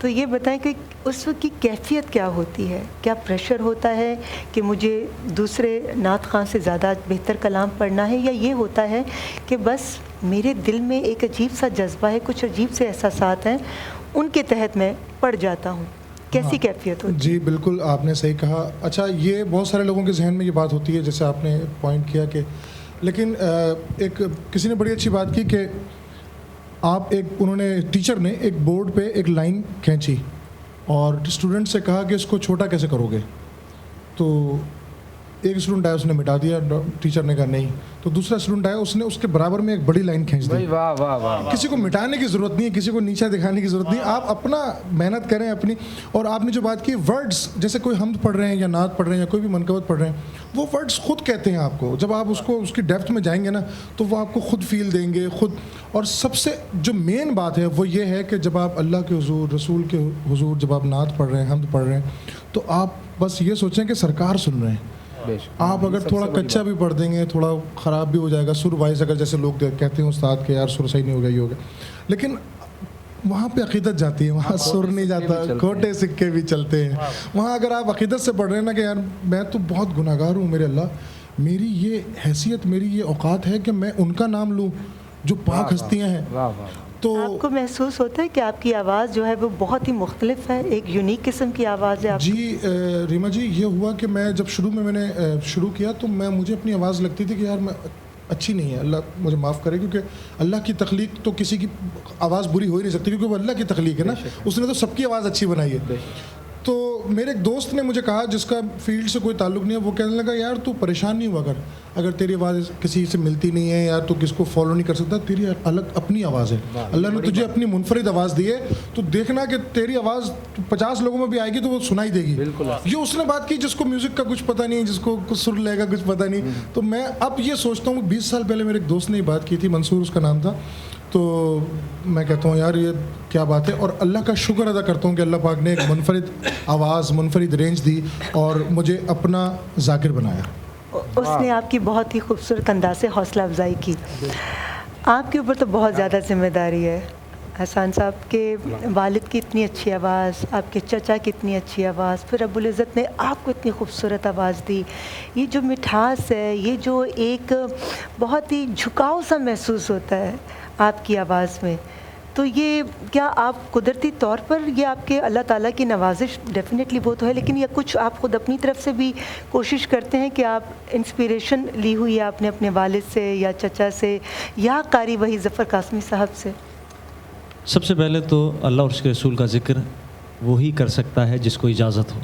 تو یہ بتائیں کہ اس وقت کی کیفیت کیا ہوتی ہے؟ کیا پریشر ہوتا ہے کہ مجھے دوسرے نعت خواں سے زیادہ بہتر کلام پڑھنا ہے، یا یہ ہوتا ہے کہ بس میرے دل میں ایک عجیب سا جذبہ ہے، کچھ عجیب سے احساسات ہیں، ان کے تحت میں پڑھ جاتا ہوں؟ کیسی کیفیت ہوتی ہے؟ جی بالکل آپ نے صحیح کہا. اچھا یہ بہت سارے لوگوں کے ذہن میں یہ بات ہوتی ہے جیسے آپ نے پوائنٹ کیا کہ لیکن ایک کسی نے بڑی اچھی بات کی کہ انہوں نے ٹیچر نے ایک بورڈ پہ ایک لائن کھینچی اور اسٹوڈنٹ سے کہا کہ اس کو چھوٹا کیسے کرو گے. تو ایک اسٹوڈنٹ آیا، اس نے مٹا دیا، ٹیچر نے کہا نہیں. تو دوسرا اسٹوڈنٹ آیا، اس نے اس کے برابر میں ایک بڑی لائن کھینچ دی. واہ واہ واہ. کسی کو مٹانے کی ضرورت نہیں ہے، کسی کو نیچا دکھانے کی ضرورت نہیں. آپ اپنا محنت کریں اپنی. اور آپ نے جو بات کی ورڈز، جیسے کوئی حمد پڑھ رہے ہیں یا نعت پڑھ رہے ہیں یا کوئی بھی منقبت پڑھ رہے ہیں، وہ ورڈز خود کہتے ہیں آپ کو. جب آپ اس کی ڈیپتھ میں جائیں گے نا تو وہ آپ کو خود فیل دیں گے خود. اور سب سے جو مین بات ہے وہ یہ ہے کہ جب آپ اللہ کے حضور، رسول کے حضور جب آپ نعت پڑھ رہے ہیں، حمد پڑھ رہے ہیں، تو آپ بس یہ سوچیں کہ سرکار سن رہے ہیں. آپ اگر تھوڑا کچا بھی پڑھ دیں گے، تھوڑا خراب بھی ہو جائے گا، سر وائز اگر جیسے لوگ کہتے ہیں استاد کہ یار سر صحیح نہیں ہوگا، یہ ہوگا، لیکن وہاں پہ عقیدت جاتی ہے، وہاں سر نہیں جاتا، کھوٹے سکے بھی چلتے ہیں. وہاں اگر آپ عقیدت سے پڑھ رہے ہیں نا کہ یار میں تو بہت گناہ گار ہوں، میرے اللہ میری یہ حیثیت، میری یہ اوقات ہے کہ میں ان کا نام لوں جو پاک ہستیاں ہیں. تو آپ کو محسوس ہوتا ہے کہ آپ کی آواز جو ہے وہ بہت ہی مختلف ہے، ایک یونیک قسم کی آواز ہے آپ کی؟ جی ریما جی، یہ ہوا کہ میں جب شروع میں نے شروع کیا تو مجھے اپنی آواز لگتی تھی کہ یار میں اچھی نہیں ہے، اللہ مجھے معاف کرے، کیونکہ اللہ کی تخلیق تو کسی کی آواز بری ہو ہی نہیں سکتی، کیونکہ وہ اللہ کی تخلیق ہے نا، اس نے تو سب کی آواز اچھی بنائی ہے. تو میرے ایک دوست نے مجھے کہا جس کا فیلڈ سے کوئی تعلق نہیں ہے، وہ کہنے لگا یار تو پریشان نہیں ہوا کر، اگر تیری آواز کسی سے ملتی نہیں ہے یا تو کس کو فالو نہیں کر سکتا، تیری الگ اپنی آواز ہے، اللہ نے تجھے اپنی منفرد آواز دی ہے، تو دیکھنا کہ تیری آواز 50 لوگوں میں بھی آئے گی تو وہ سنائی دے گی. یہ اس نے بات کی جس کو میوزک کا کچھ پتہ نہیں، جس کو کچھ سر لے گا کچھ پتہ نہیں. تو میں اب یہ سوچتا ہوں 20 سال پہلے میرے ایک دوست نے یہ بات کی تھی، منصور اس کا نام تھا. تو میں کہتا ہوں یار یہ کیا بات ہے، اور اللہ کا شکر ادا کرتا ہوں کہ اللہ پاک نے ایک منفرد آواز، منفرد رینج دی اور مجھے اپنا ذاکر بنایا. اس نے آپ کی بہت ہی خوبصورت انداز سے حوصلہ افزائی کی. آپ کے اوپر تو بہت زیادہ ذمہ داری ہے حسان صاحب کے والد کی اتنی اچھی آواز، آپ کے چچا کی اتنی اچھی آواز، پھر رب العزت نے آپ کو اتنی خوبصورت آواز دی. یہ جو مٹھاس ہے، یہ جو ایک بہت ہی جھکاؤ سا محسوس ہوتا ہے آپ کی آواز میں، تو یہ کیا آپ قدرتی طور پر، یہ آپ کے اللہ تعالیٰ کی نوازش ڈیفینیٹلی وہ تو ہے، لیکن یہ کچھ آپ خود اپنی طرف سے بھی کوشش کرتے ہیں کہ آپ انسپیریشن لی ہوئی ہے آپ نے اپنے والد سے یا چچا سے یا قاری وحی ظفر قاسمی صاحب سے؟ سب سے پہلے تو اللہ اور اس کے رسول کا ذکر وہی کر سکتا ہے جس کو اجازت ہو.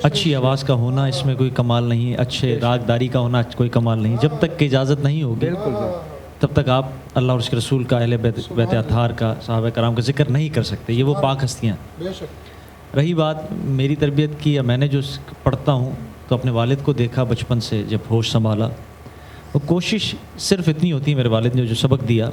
اچھی آواز کا ہونا اس میں کوئی کمال نہیں ہے، اچھے راگداری کا ہونا کوئی کمال نہیں. جب تک کہ اجازت نہیں ہوگی تب تک آپ اللہ اور اس کے رسول کا، اہل بیت اطہار کا، صحابہ کرام کا ذکر نہیں کر سکتے. یہ وہ پاک ہستیاں. رہی بات میری تربیت کی، یا میں نے جو پڑھتا ہوں تو اپنے والد کو دیکھا بچپن سے، جب ہوش سنبھالا وہ کوشش صرف اتنی ہوتی ہے، میرے والد نے جو سبق دیا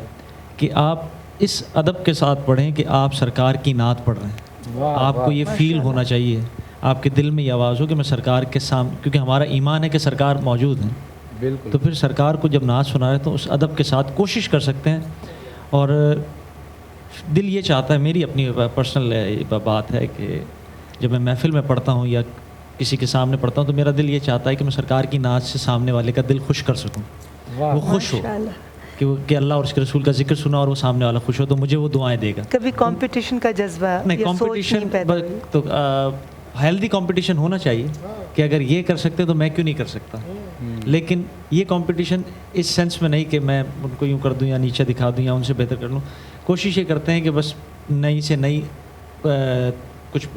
کہ آپ اس ادب کے ساتھ پڑھیں کہ آپ سرکار کی نعت پڑھ رہے ہیں. آپ کو یہ فیل ہونا چاہیے، آپ کے دل میں یہ آواز ہو کہ میں سرکار کے سامنے، کیونکہ ہمارا ایمان ہے کہ سرکار موجود ہیں. تو پھر سرکار کو جب نعت سنا رہے تو اس ادب کے ساتھ کوشش کر سکتے ہیں. اور دل یہ چاہتا ہے، میری اپنی پرسنل بات ہے کہ جب میں محفل میں پڑھتا ہوں یا کسی کے سامنے پڑھتا ہوں تو میرا دل یہ چاہتا ہے کہ میں سرکار کی نعت سے سامنے والے کا دل خوش کر سکوں، وہ خوش ہو کہ اللہ اور اس کے رسول کا ذکر سنا اور وہ سامنے والا خوش ہو، تو مجھے وہ دعائیں دے گا. کبھی کمپٹیشن کا جذبہ نہیں، کمپٹیشن تو ہیلدی کمپٹیشن ہونا چاہیے کہ اگر یہ کر سکتے تو میں کیوں نہیں کر سکتا. لیکن یہ کمپٹیشن اس سینس میں نہیں کہ میں ان کو یوں کر دوں یا نیچے دکھا دوں یا ان سے بہتر کر لوں. کوشش یہ کرتے ہیں کہ بس نئی سے نئی کچھ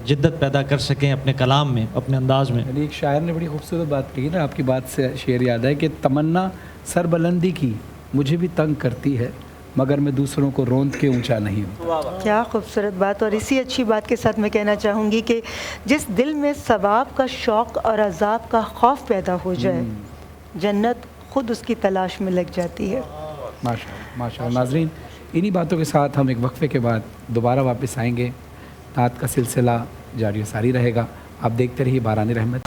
جدت پیدا کر سکیں اپنے کلام میں، اپنے انداز میں. ایک شاعر نے بڑی خوبصورت بات کہی نا، آپ کی بات سے شعر یاد ہے کہ تمنا سر بلندی کی مجھے بھی تنگ کرتی ہے، مگر میں دوسروں کو روند کے اونچا نہیں ہوں. کیا خوبصورت بات. اور اسی اچھی بات کے ساتھ میں کہنا چاہوں گی کہ جس دل میں ثواب کا شوق اور عذاب کا خوف پیدا ہو جائے، جنت خود اس کی تلاش میں لگ جاتی ہے. ماشاء اللہ ماشاء اللہ. ناظرین، انہی باتوں کے ساتھ ہم ایک وقفے کے بعد دوبارہ واپس آئیں گے. نعت کا سلسلہ جاری و ساری رہے گا. آپ دیکھتے رہیے باران رحمت.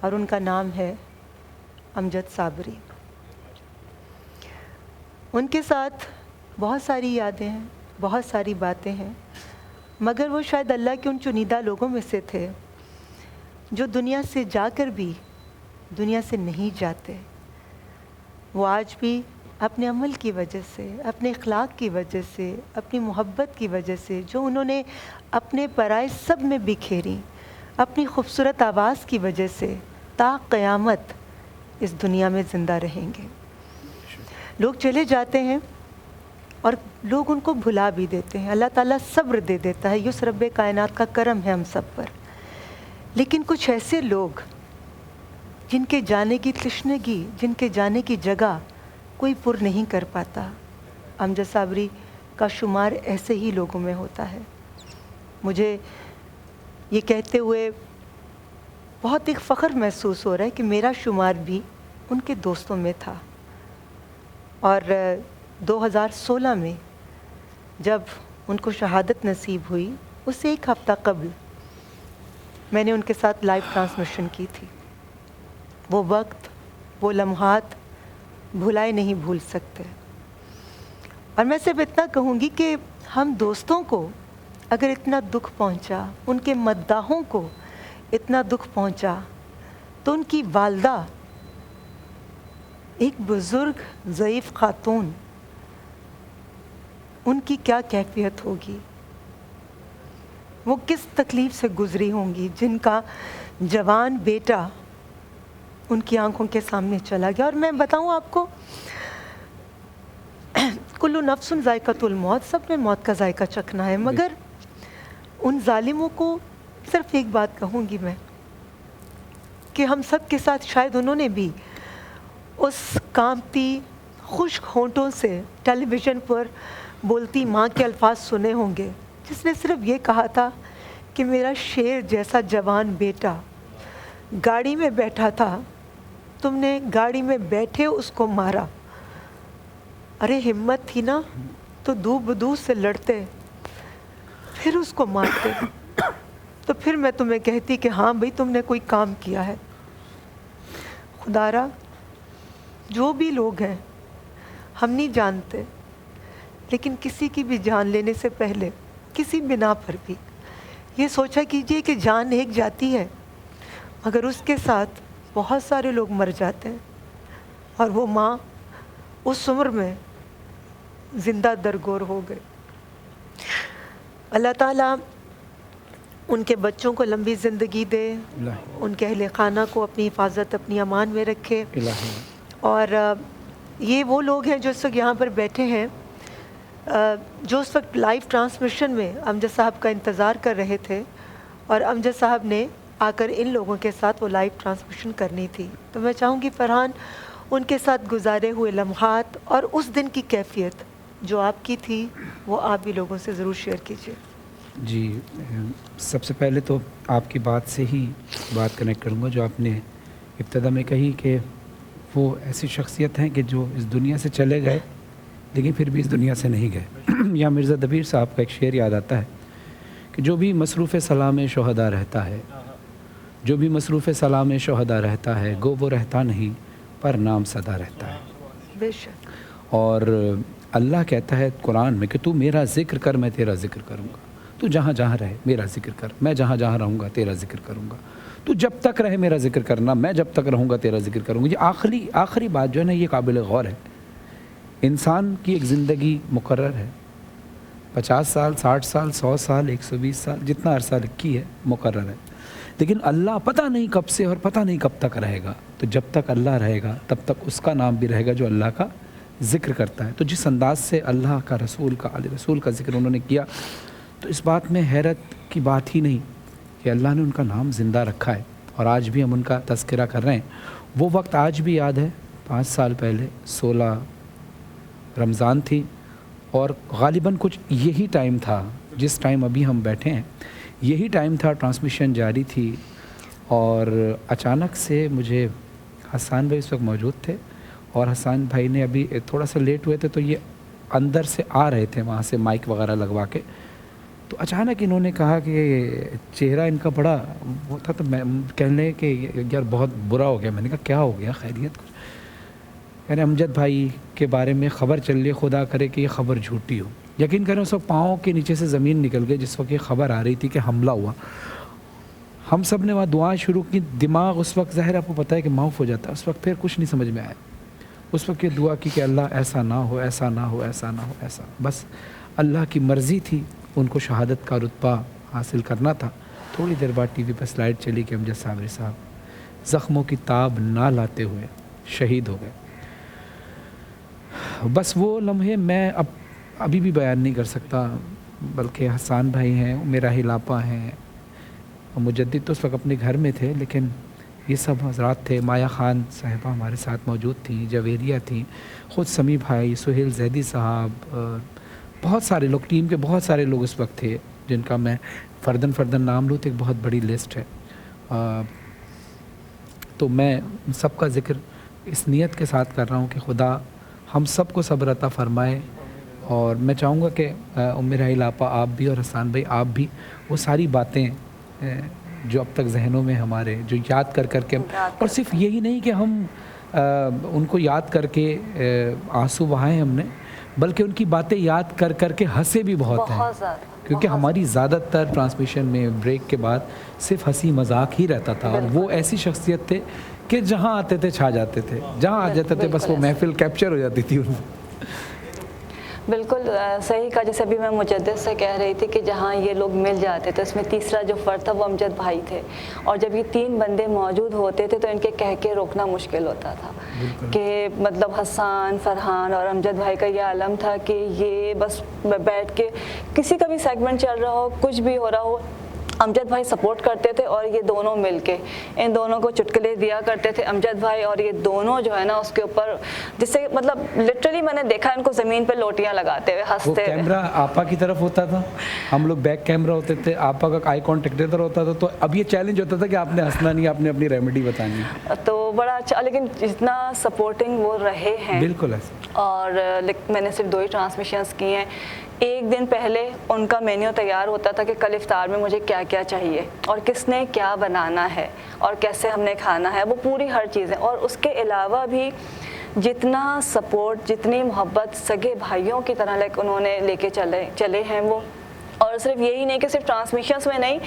اور ان کا نام ہے امجد صابری۔ ان کے ساتھ بہت ساری یادیں ہیں، بہت ساری باتیں ہیں، مگر وہ شاید اللہ کے ان چنیدہ لوگوں میں سے تھے جو دنیا سے جا کر بھی دنیا سے نہیں جاتے۔ وہ آج بھی اپنے عمل کی وجہ سے، اپنے اخلاق کی وجہ سے، اپنی محبت کی وجہ سے جو انہوں نے اپنے پرائے سب میں بکھیری، اپنی خوبصورت آواز کی وجہ سے تا قیامت اس دنیا میں زندہ رہیں گے۔ لوگ چلے جاتے ہیں اور لوگ ان کو بھلا بھی دیتے ہیں، اللہ تعالیٰ صبر دے دیتا ہے، یہ رب کائنات کا کرم ہے ہم سب پر۔ لیکن کچھ ایسے لوگ جن کے جانے کی تشنگی، جن کے جانے کی جگہ کوئی پر نہیں کر پاتا، امجد صابری کا شمار ایسے ہی لوگوں میں ہوتا ہے۔ مجھے یہ کہتے ہوئے بہت ایک فخر محسوس ہو رہا ہے کہ میرا شمار بھی ان کے دوستوں میں تھا۔ اور 2016 میں جب ان کو شہادت نصیب ہوئی، اس سے ایک ہفتہ قبل میں نے ان کے ساتھ لائیو ٹرانسمیشن کی تھی۔ وہ وقت، وہ لمحات بھلائے نہیں بھول سکتے۔ اور میں صرف اتنا کہوں گی کہ ہم دوستوں کو اگر اتنا دکھ پہنچا، ان کے مداحوں کو اتنا دکھ پہنچا، تو ان کی والدہ ایک بزرگ ضعیف خاتون، ان کی کیا کیفیت ہوگی، وہ کس تکلیف سے گزری ہوں گی، جن کا جوان بیٹا ان کی آنکھوں کے سامنے چلا گیا۔ اور میں بتاؤں آپ کو، کل نفس ذائقۃ الموت، سب نے موت کا ذائقہ چکھنا ہے، مگر ان ظالموں کو صرف ایک بات کہوں گی میں کہ ہم سب کے ساتھ شاید انہوں نے بھی اس کانپتی خشک ہونٹوں سے ٹیلی ویژن پر بولتی ماں کے الفاظ سنے ہوں گے، جس نے صرف یہ کہا تھا کہ میرا شیر جیسا جوان بیٹا گاڑی میں بیٹھا تھا، تم نے گاڑی میں بیٹھے اس کو مارا۔ ارے ہمت تھی نا تو دو بدو سے لڑتے، پھر اس کو مارتے، تو پھر میں تمہیں کہتی کہ ہاں بھئی تم نے کوئی کام کیا ہے۔ خدارا، جو بھی لوگ ہیں ہم نہیں جانتے، لیکن کسی کی بھی جان لینے سے پہلے کسی بنا پر بھی یہ سوچا کیجئے کہ جان ایک جاتی ہے مگر اس کے ساتھ بہت سارے لوگ مر جاتے ہیں، اور وہ ماں اس عمر میں زندہ درگور ہو گئے۔ اللہ تعالیٰ ان کے بچوں کو لمبی زندگی دے، ان کے اہل خانہ کو اپنی حفاظت، اپنی امان میں رکھے۔ اور یہ وہ لوگ ہیں جو اس وقت یہاں پر بیٹھے ہیں، جو اس وقت لائیو ٹرانسمیشن میں امجد صاحب کا انتظار کر رہے تھے، اور امجد صاحب نے آ کر ان لوگوں کے ساتھ وہ لائیو ٹرانسمیشن کرنی تھی۔ تو میں چاہوں گی فرحان ان کے ساتھ گزارے ہوئے لمحات اور اس دن کی کیفیت جو آپ کی تھی وہ آپ بھی لوگوں سے ضرور شیئر کیجیے۔ جی، سب سے پہلے تو آپ کی بات سے ہی بات کنیکٹ کروں گا جو آپ نے ابتدا میں کہی کہ وہ ایسی شخصیت ہیں کہ جو اس دنیا سے چلے گئے لیکن پھر بھی اس دنیا سے نہیں گئے۔ یا مرزا دبیر صاحب کا ایک شعر یاد آتا ہے کہ جو بھی مصروف سلام شہداء رہتا ہے، جو بھی مصروف سلام شہداء رہتا ہے، گو وہ رہتا نہیں پر نام سدا رہتا ہے۔ بے شک۔ اور اللہ کہتا ہے قرآن میں کہ تو میرا ذکر کر، میں تیرا ذکر کروں گا۔ تو جہاں جہاں رہے میرا ذکر کر، میں جہاں جہاں رہوں گا تیرا ذکر کروں گا۔ تو جب تک رہے میرا ذکر کرنا، میں جب تک رہوں گا تیرا ذکر کروں گا۔ یہ آخری بات جو ہے نا، یہ قابل غور ہے۔ انسان کی ایک زندگی مقرر ہے، 50 سال، 60 سال، 100 سال، 120 سال، جتنا عرصہ لکھی ہے مقرر ہے، لیکن اللہ پتہ نہیں کب سے اور پتہ نہیں کب تک رہے گا۔ تو جب تک اللہ رہے گا تب تک اس کا نام بھی رہے گا جو اللہ کا ذکر کرتا ہے۔ تو جس انداز سے اللہ کا رسول کا، علی رسول کا ذکر انہوں نے کیا، تو اس بات میں حیرت کی بات ہی نہیں کہ اللہ نے ان کا نام زندہ رکھا ہے، اور آج بھی ہم ان کا تذکرہ کر رہے ہیں۔ وہ وقت آج بھی یاد ہے، 5 سال پہلے 16 رمضان تھی، اور غالباً کچھ یہی ٹائم تھا جس ٹائم ابھی ہم بیٹھے ہیں، یہی ٹائم تھا، ٹرانسمیشن جاری تھی، اور اچانک سے مجھے حسان بھائی اس وقت موجود تھے، اور حسان بھائی نے ابھی تھوڑا سا لیٹ ہوئے تھے تو یہ اندر سے آ رہے تھے وہاں سے مائک وغیرہ لگوا کے، تو اچانک انہوں نے کہا کہ چہرہ ان کا بڑا وہ تھا، تو میں کہنے کہ یار بہت برا ہو گیا. میں نے کہا کیا ہو گیا، خیریت کچھ؟ یعنی امجد بھائی کے بارے میں خبر چل رہی ہے، خدا کرے کہ یہ خبر جھوٹی ہو. یقین کریں اس وقت پاؤں کے نیچے سے زمین نکل گئی جس وقت یہ خبر آ رہی تھی کہ حملہ ہوا. ہم سب نے وہاں دعائیں شروع کی. دماغ اس وقت ظاہر آپ کو پتہ ہے کہ معاف ہو جاتا ہے، اس وقت پھر کچھ نہیں سمجھ میں آیا. اس وقت یہ دعا کی کہ اللہ ایسا نہ ہو، ایسا نہ ہو، ایسا نہ ہو، ایسا. بس اللہ کی مرضی تھی، ان کو شہادت کا رتبہ حاصل کرنا تھا. تھوڑی دیر بعد ٹی وی پہ سلائڈ چلی کہ امجد صابری صاحب زخموں کی تاب نہ لاتے ہوئے شہید ہو گئے. بس وہ لمحے میں ابھی بھی بیان نہیں کر سکتا. بلکہ حسان بھائی ہیں، میرا ہی لاپا ہیں، مجدد تو اس وقت اپنے گھر میں تھے، لیکن یہ سب حضرات تھے. مایا خان صاحبہ ہمارے ساتھ موجود تھیں، جویریہ تھیں، خود سمیع بھائی، سہیل زیدی صاحب، بہت سارے لوگ، ٹیم کے بہت سارے لوگ اس وقت تھے جن کا میں فردن نام لوں تو ایک بہت بڑی لسٹ ہے. تو میں ان سب کا ذکر اس نیت کے ساتھ کر رہا ہوں کہ خدا ہم سب کو صبر عطا فرمائے. اور میں چاہوں گا کہ میرا لاپا آپ بھی اور حسان بھائی آپ بھی وہ ساری باتیں جو اب تک ذہنوں میں ہمارے جو یاد کر کے، اور صرف یہی نہیں کہ ہم ان کو یاد کر کے آنسو بہائیں ہم نے، بلکہ ان کی باتیں یاد کر کے ہنسے بھی بہت ہیں. کیونکہ ہماری زیادہ تر ٹرانسمیشن میں بریک کے بعد صرف ہنسی مذاق ہی رہتا تھا. اور وہ ایسی شخصیت تھے کہ جہاں آتے تھے چھا جاتے تھے، جہاں آ جاتے تھے بس وہ محفل کیپچر ہو جاتی تھی. بالکل صحیح کہا. جیسے ابھی میں مجدد سے کہہ رہی تھی کہ جہاں یہ لوگ مل جاتے تھے اس میں تیسرا جو فرد تھا وہ امجد بھائی تھے. اور جب یہ 3 بندے موجود ہوتے تھے تو ان کے کہہ کے روکنا مشکل ہوتا تھا کہ مطلب حسان، فرحان اور امجد بھائی کا یہ عالم تھا کہ یہ بس بیٹھ کے کسی کا بھی سیگمنٹ چل رہا ہو، کچھ بھی ہو رہا ہو، امجد بھائی سپورٹ کرتے تھے. اور یہ دونوں مل کے ان دونوں کو چٹکلے دیا کرتے تھے امجد بھائی. اور یہ دونوں جو ہے نا اس کے اوپر جس سے مطلب لٹرلی میں نے دیکھا ان کو زمین پہ لوٹیاں لگاتے ہوئے ہنستے ہوئے. کیمرہ آپا کی طرف ہوتا تھا، ہم لوگ بیک کیمرہ ہوتے تھے، آپا کا آئی کانٹیکٹ ادھر ہوتا تھا. تو اب یہ چیلنج ہوتا تھا کہ آپ نے ہنسنا نہیں، آپ نے اپنی ریمیڈی بتانی. تو بڑا اچھا، لیکن جتنا سپورٹنگ وہ رہے ہیں. بالکل ایسا. اور میں نے صرف 2 ہی ٹرانسمیشنز کی ہیں. ایک دن پہلے ان کا مینیو تیار ہوتا تھا کہ کل افطار میں مجھے کیا کیا چاہیے اور کس نے کیا بنانا ہے اور کیسے ہم نے کھانا ہے، وہ پوری ہر چیزیں. اور اس کے علاوہ بھی جتنا سپورٹ، جتنی محبت سگے بھائیوں کی طرح انہوں نے لے کے چلے ہیں وہ. اور صرف یہی نہیں کہ صرف ٹرانسمیشنز میں نہیں،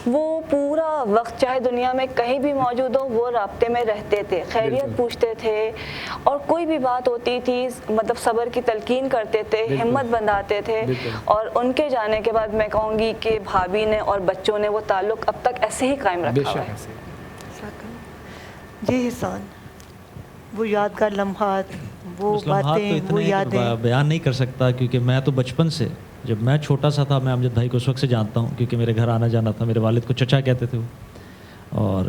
وہ پورا وقت چاہے دنیا میں کہیں بھی موجود ہو وہ رابطے میں رہتے تھے، خیریت پوچھتے تھے. اور کوئی بھی بات ہوتی تھی مطلب صبر کی تلقین کرتے تھے، ہمت بندھاتے تھے. اور ان کے جانے کے بعد میں کہوں گی کہ بھابھی نے اور بچوں نے وہ تعلق اب تک ایسے ہی قائم رکھا ہوا ہے. جی حسان، وہ یادگار لمحات، وہ باتیں، وہ یادیں بیان نہیں کر سکتا. کیونکہ میں تو بچپن سے، جب میں چھوٹا سا تھا، میں امجد بھائی کو اس وقت سے جانتا ہوں کیونکہ میرے گھر آنا جانا تھا. میرے والد کو چچا کہتے تھے وہ. اور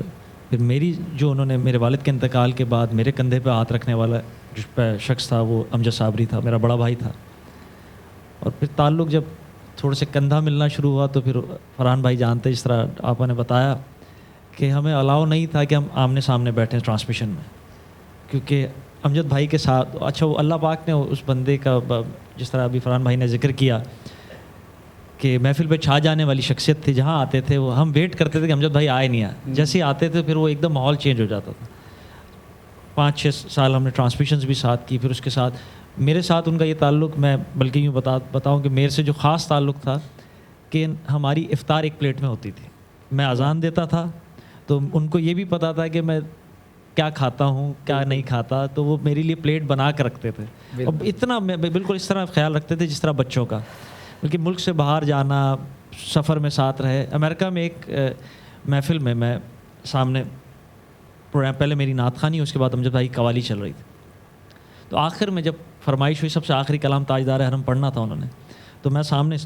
پھر میری جو انہوں نے میرے والد کے انتقال کے بعد میرے کندھے پہ ہاتھ رکھنے والا جو شخص تھا وہ امجد صابری تھا، میرا بڑا بھائی تھا. اور پھر تعلق جب تھوڑے سے کندھا ملنا شروع ہوا تو پھر فرحان بھائی جانتے، جس طرح آپا نے بتایا کہ ہمیں الاؤ نہیں تھا کہ ہم آمنے سامنے بیٹھیں ٹرانسمیشن میں. کیونکہ امجد بھائی کے ساتھ اچھا وہ اللہ پاک نے اس بندے کا، جس طرح ابھی فرحان بھائی نے ذکر کیا کہ محفل پہ چھا جانے والی شخصیت تھی. جہاں آتے تھے وہ ہم ویٹ کرتے تھے کہ امجد بھائی آئے نہیں آئے. جیسے ہی آتے تھے پھر وہ ایک دم ماحول چینج ہو جاتا تھا. 5-6 سال ہم نے ٹرانسمیشنز بھی ساتھ کی. پھر اس کے ساتھ میرے ساتھ ان کا یہ تعلق، میں بلکہ یوں بتاؤں کہ میرے سے جو خاص تعلق تھا کہ ہماری افطار ایک پلیٹ میں ہوتی تھی. میں اذان دیتا تھا تو ان کو یہ بھی پتہ تھا کہ میں کیا کھاتا ہوں کیا نہیں کھاتا، تو وہ میرے لیے پلیٹ بنا کر رکھتے تھے. اور اتنا بالکل اس طرح خیال رکھتے تھے جس طرح بچوں کا. بلکہ ملک سے باہر جانا، سفر میں ساتھ رہے. امریکہ میں ایک محفل میں سامنے پروگرام، پہلے میری نعت خوانی، اس کے بعد امجد بھائی قوالی چل رہی تھی. تو آخر میں جب فرمائش ہوئی سب سے آخری کلام تاجدار حرم پڑھنا تھا انہوں نے، تو میں سامنے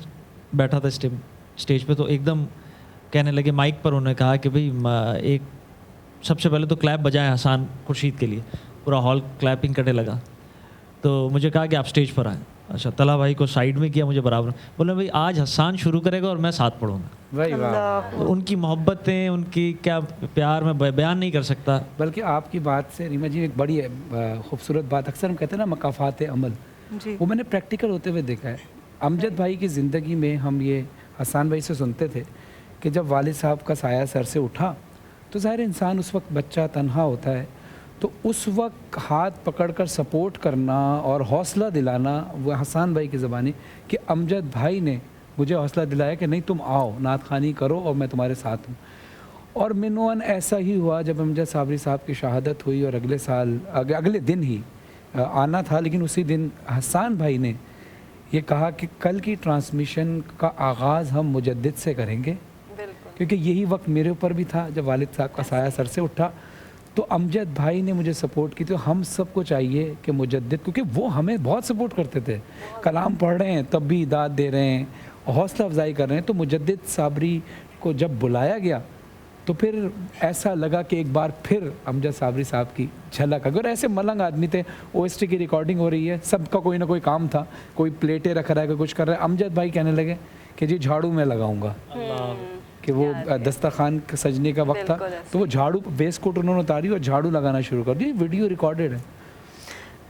بیٹھا تھا اسٹیج پہ. تو ایک دم کہنے لگے مائک پر، انہوں نے کہا کہ بھئی ایک سب سے پہلے تو کلیپ بجائیں حسان خورشید کے لیے. پورا ہال کلیپنگ کرنے لگا. تو مجھے کہا کہ آپ اسٹیج پر آئیں. اچھا، طلحہ بھائی کو سائیڈ میں کیا، مجھے برابر. بولے بھائی آج حسان شروع کرے گا اور میں ساتھ پڑھوں گا. ان کی محبتیں، ان کی کیا پیار میں بیان نہیں کر سکتا. بلکہ آپ کی بات سے ریما جی ایک بڑی خوبصورت بات، اکثر ہم کہتے ہیں نا مقافات عمل، وہ میں نے پریکٹیکل ہوتے ہوئے دیکھا ہے. امجد بھائی کی زندگی میں ہم یہ حسان بھائی سے سنتے تھے کہ جب والد صاحب کا سایہ سر سے اٹھا تو ظاہر انسان اس وقت بچہ تنہا ہوتا ہے، تو اس وقت ہاتھ پکڑ کر سپورٹ کرنا اور حوصلہ دلانا، وہ حسان بھائی کی زبانی کہ امجد بھائی نے مجھے حوصلہ دلایا کہ نہیں تم آؤ، نعت خوانی کرو اور میں تمہارے ساتھ ہوں. اور منوان ایسا ہی ہوا جب امجد صابری صاحب کی شہادت ہوئی اور اگلے دن ہی آنا تھا، لیکن اسی دن حسان بھائی نے یہ کہا کہ کل کی ٹرانسمیشن کا آغاز ہم مجدد سے کریں گے، کیونکہ یہی وقت میرے اوپر بھی تھا جب والد صاحب کا سایہ سر سے اٹھا. تو امجد بھائی نے مجھے سپورٹ کی. تو ہم سب کو چاہیے کہ مجدد، کیونکہ وہ ہمیں بہت سپورٹ کرتے تھے، کلام پڑھ رہے ہیں تب بھی داد دے رہے ہیں، حوصلہ افزائی کر رہے ہیں. تو مجدد صابری کو جب بلایا گیا تو پھر ایسا لگا کہ ایک بار پھر امجد صابری صاحب کی جھلک. اگر ایسے ملنگ آدمی تھے، او ایس ٹی کی ریکارڈنگ ہو رہی ہے، سب کا کوئی نہ کوئی کام تھا، کوئی پلیٹیں رکھ رہا ہے، کوئی کچھ کر رہا ہے. امجد بھائی کہنے لگے کہ جی جھاڑو میں لگاؤں گا، کہ وہ دسترخوان سجنے کا وقت تھا تو وہ جھاڑو ویسٹ کوٹ انہوں نے اتاری اور جھاڑو لگانا شروع کر دی. ویڈیو ریکارڈڈ ہے.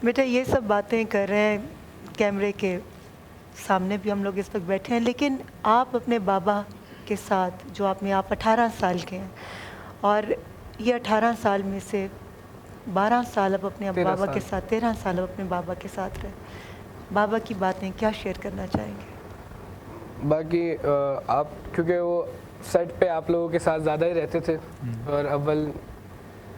بیٹا یہ سب باتیں کر رہے ہیں کیمرے کے سامنے بھی ہم لوگ اس وقت بیٹھے ہیں، لیکن آپ اپنے بابا کے ساتھ جو آپ 18 سال کے ہیں، اور یہ 18 سال میں سے 12 سال اب اپنے بابا کے ساتھ، 13 سال اب اپنے بابا کے ساتھ رہے. بابا کی باتیں کیا شیئر کرنا چاہیں گے؟ باقی آپ کیونکہ وہ سیٹ پہ آپ لوگوں کے ساتھ زیادہ ہی رہتے تھے، اور اول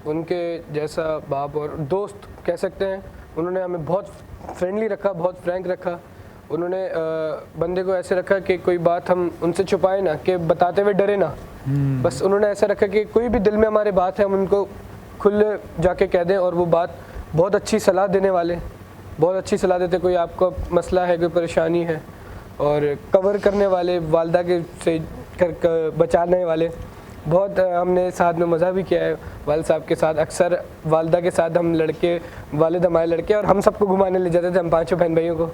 ان کے جیسا باپ اور دوست کہہ سکتے ہیں، انہوں نے ہمیں بہت فرینڈلی رکھا، بہت فرینک رکھا. انہوں نے بندے کو ایسے رکھا کہ کوئی بات ہم ان سے چھپائے نہ، کہ بتاتے ہوئے ڈرے نہ. بس انہوں نے ایسا رکھا کہ کوئی بھی دل میں ہمارے بات ہے ہم ان کو کھلے جا کے کہہ دیں. اور وہ بات بہت اچھی صلاح دینے والے، بہت اچھی صلاح دیتے. کوئی آپ کا مسئلہ ہے، کوئی پریشانی ہے، اور کور کرنے والے، والدہ کے سے بچانے والے. بہت ہم نے ساتھ میں مزہ بھی کیا ہے والد صاحب کے ساتھ. اکثر والدہ کے ساتھ ہم لڑکے، والد ہمارے لڑکے، اور ہم سب کو گھمانے لے جاتے تھے. ہم 5 بہن بھائیوں کو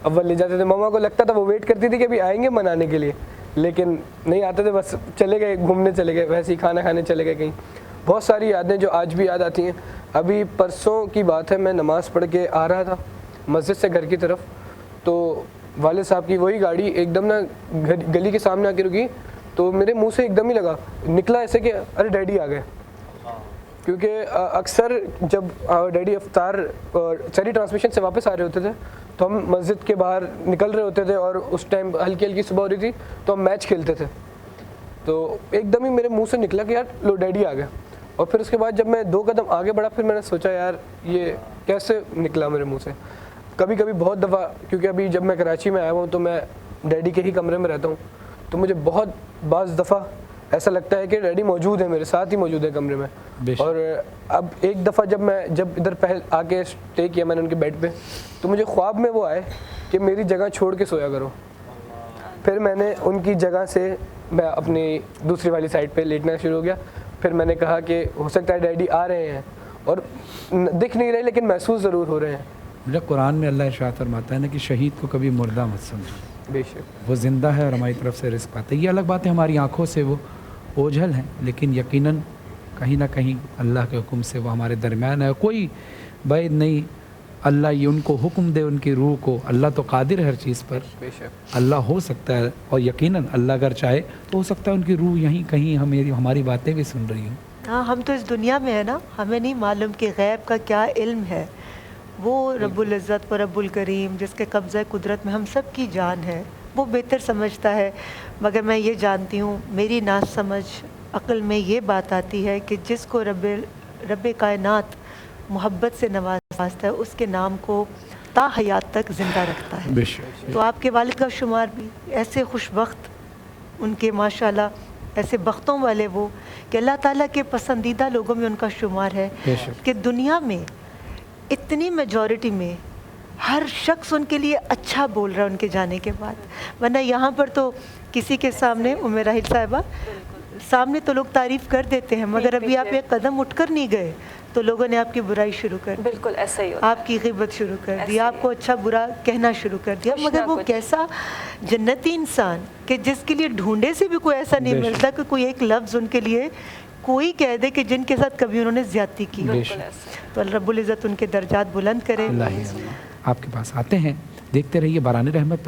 اول لے جاتے تھے. ماما کو لگتا تھا، وہ ویٹ کرتی تھی کہ ابھی آئیں گے منانے کے لیے، لیکن نہیں آتے تھے. بس چلے گئے، گھومنے چلے گئے، ویسے ہی کھانا کھانے چلے گئے کہیں. بہت ساری یادیں جو آج بھی یاد آتی ہیں. ابھی پرسوں کی بات ہے، میں نماز پڑھ کے آ رہا تھا مسجد سے گھر کی طرف، تو والد صاحب کی وہی گاڑی ایک دم نا گلی کے سامنے آ کے رکی. تو میرے منہ سے ایک دم ہی لگا نکلا ایسے کہ ارے ڈیڈی آ گئے. کیونکہ اکثر جب ڈیڈی افطار اور ساری ٹرانسمیشن سے واپس آ رہے ہوتے تھے تو ہم مسجد کے باہر نکل رہے ہوتے تھے، اور اس ٹائم ہلکی ہلکی صبح ہو رہی تھی تو ہم میچ کھیلتے تھے. تو ایک دم ہی میرے منہ سے نکلا کہ یار لو ڈیڈی آ گئے. اور پھر اس کے بعد جب میں 2 قدم آگے بڑھا، پھر میں نے سوچا یار یہ کیسے نکلا میرے منہ سے. کبھی کبھی بہت دفعہ، کیونکہ ابھی جب میں کراچی میں آیا ہوں تو میں ڈیڈی کے ہی کمرے میں رہتا ہوں، تو مجھے بہت بعض دفعہ ایسا لگتا ہے کہ ڈیڈی موجود ہے، میرے ساتھ ہی موجود ہے کمرے میں. اور اب ایک دفعہ جب ادھر پہل آ کے اسٹے کیا میں نے ان کے بیڈ پہ، تو مجھے خواب میں وہ آئے کہ میری جگہ چھوڑ کے سویا کرو. پھر میں نے ان کی جگہ سے میں اپنی دوسری والی سائڈ پہ لیٹنا شروع ہو گیا. پھر میں نے کہا کہ ہو سکتا ہے ڈیڈی آ رہے ہیں، اور دکھ نہیں رہے لیکن محسوس ضرور ہو رہے ہیں. میرا قرآن میں اللہ ارشاد فرماتا ہے نا کہ شہید کو کبھی مردہ مت سمجھو، بے شک وہ زندہ ہے اور ہماری طرف سے رزق پاتا ہے. یہ الگ بات ہے ہماری آنکھوں سے وہ اوجھل ہیں، لیکن یقیناً کہیں نہ کہیں اللہ کے حکم سے وہ ہمارے درمیان ہے. کوئی بعید نہیں، اللہ یہ ان کو حکم دے ان کی روح کو. اللہ تو قادر ہے ہر چیز پر، بے شک اللہ ہو سکتا ہے، اور یقیناً اللہ اگر چاہے تو ہو سکتا ہے ان کی روح یہیں کہیں ہماری باتیں بھی سن رہی ہوں. ہاں، ہم تو اس دنیا میں ہے نا، ہمیں نہیں معلوم کہ غیب کا کیا علم ہے. وہ رب العزت و رب الکریم جس کے قبضہ قدرت میں ہم سب کی جان ہے، وہ بہتر سمجھتا ہے. مگر میں یہ جانتی ہوں، میری نا سمجھ عقل میں یہ بات آتی ہے کہ جس کو رب کائنات محبت سے نوازتا ہے، اس کے نام کو تا حیات تک زندہ رکھتا ہے. بے شک. تو آپ کے والد کا شمار بھی ایسے خوش بخت، ان کے ماشاءاللہ ایسے بختوں والے وہ کہ اللہ تعالیٰ کے پسندیدہ لوگوں میں ان کا شمار ہے کہ دنیا میں اتنی میجورٹی میں ہر شخص ان کے لیے اچھا بول رہا ہے ان کے جانے کے بعد. ورنہ یہاں پر تو کسی کے سامنے راحل صاحبہ سامنے تو لوگ تعریف کر دیتے ہیں، مگر ابھی آپ ایک قدم اٹھ کر نہیں گئے تو لوگوں نے آپ کی برائی شروع کر دی. بالکل ایسا ہی ہوتا ہے. آپ کی غیبت شروع کر دی، آپ کو اچھا برا کہنا شروع کر دیا. مگر وہ کیسا جنتی انسان کہ جس کے لیے ڈھونڈے سے بھی کوئی ایسا نہیں ملتا کہ کوئی ایک لفظ ان کے لیے کوئی کہہ دے کہ جن کے ساتھ کبھی انہوں نے زیادتی کی. تو اللہ رب العزت ان کے درجات بلند کرے. آپ کے پاس آتے ہیں، دیکھتے رہیے باران رحمت.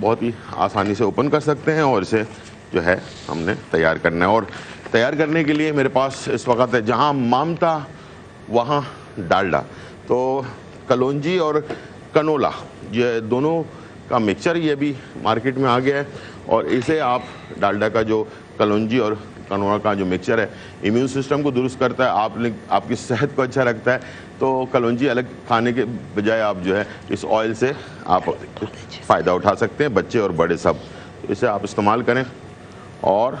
بہت ہی آسانی سے اوپن کر سکتے ہیں اور اسے جو ہے ہم نے تیار کرنا ہے. اور تیار کرنے کے لیے میرے پاس اس وقت ہے جہاں مامتا وہاں ڈالڈا. تو کلونجی اور کنولا یہ دونوں کا مکسچر یہ بھی مارکیٹ میں آ گیا ہے, اور اسے آپ ڈالڈا کا جو کلونجی اور کنولا کا جو مکسچر ہے امیون سسٹم کو درست کرتا ہے, آپ کی صحت کو اچھا رکھتا ہے. تو کلونجی الگ کھانے کے بجائے آپ جو ہے اس آئل سے آپ فائدہ اٹھا سکتے ہیں, بچے اور بڑے سب. اسے آپ استعمال کریں اور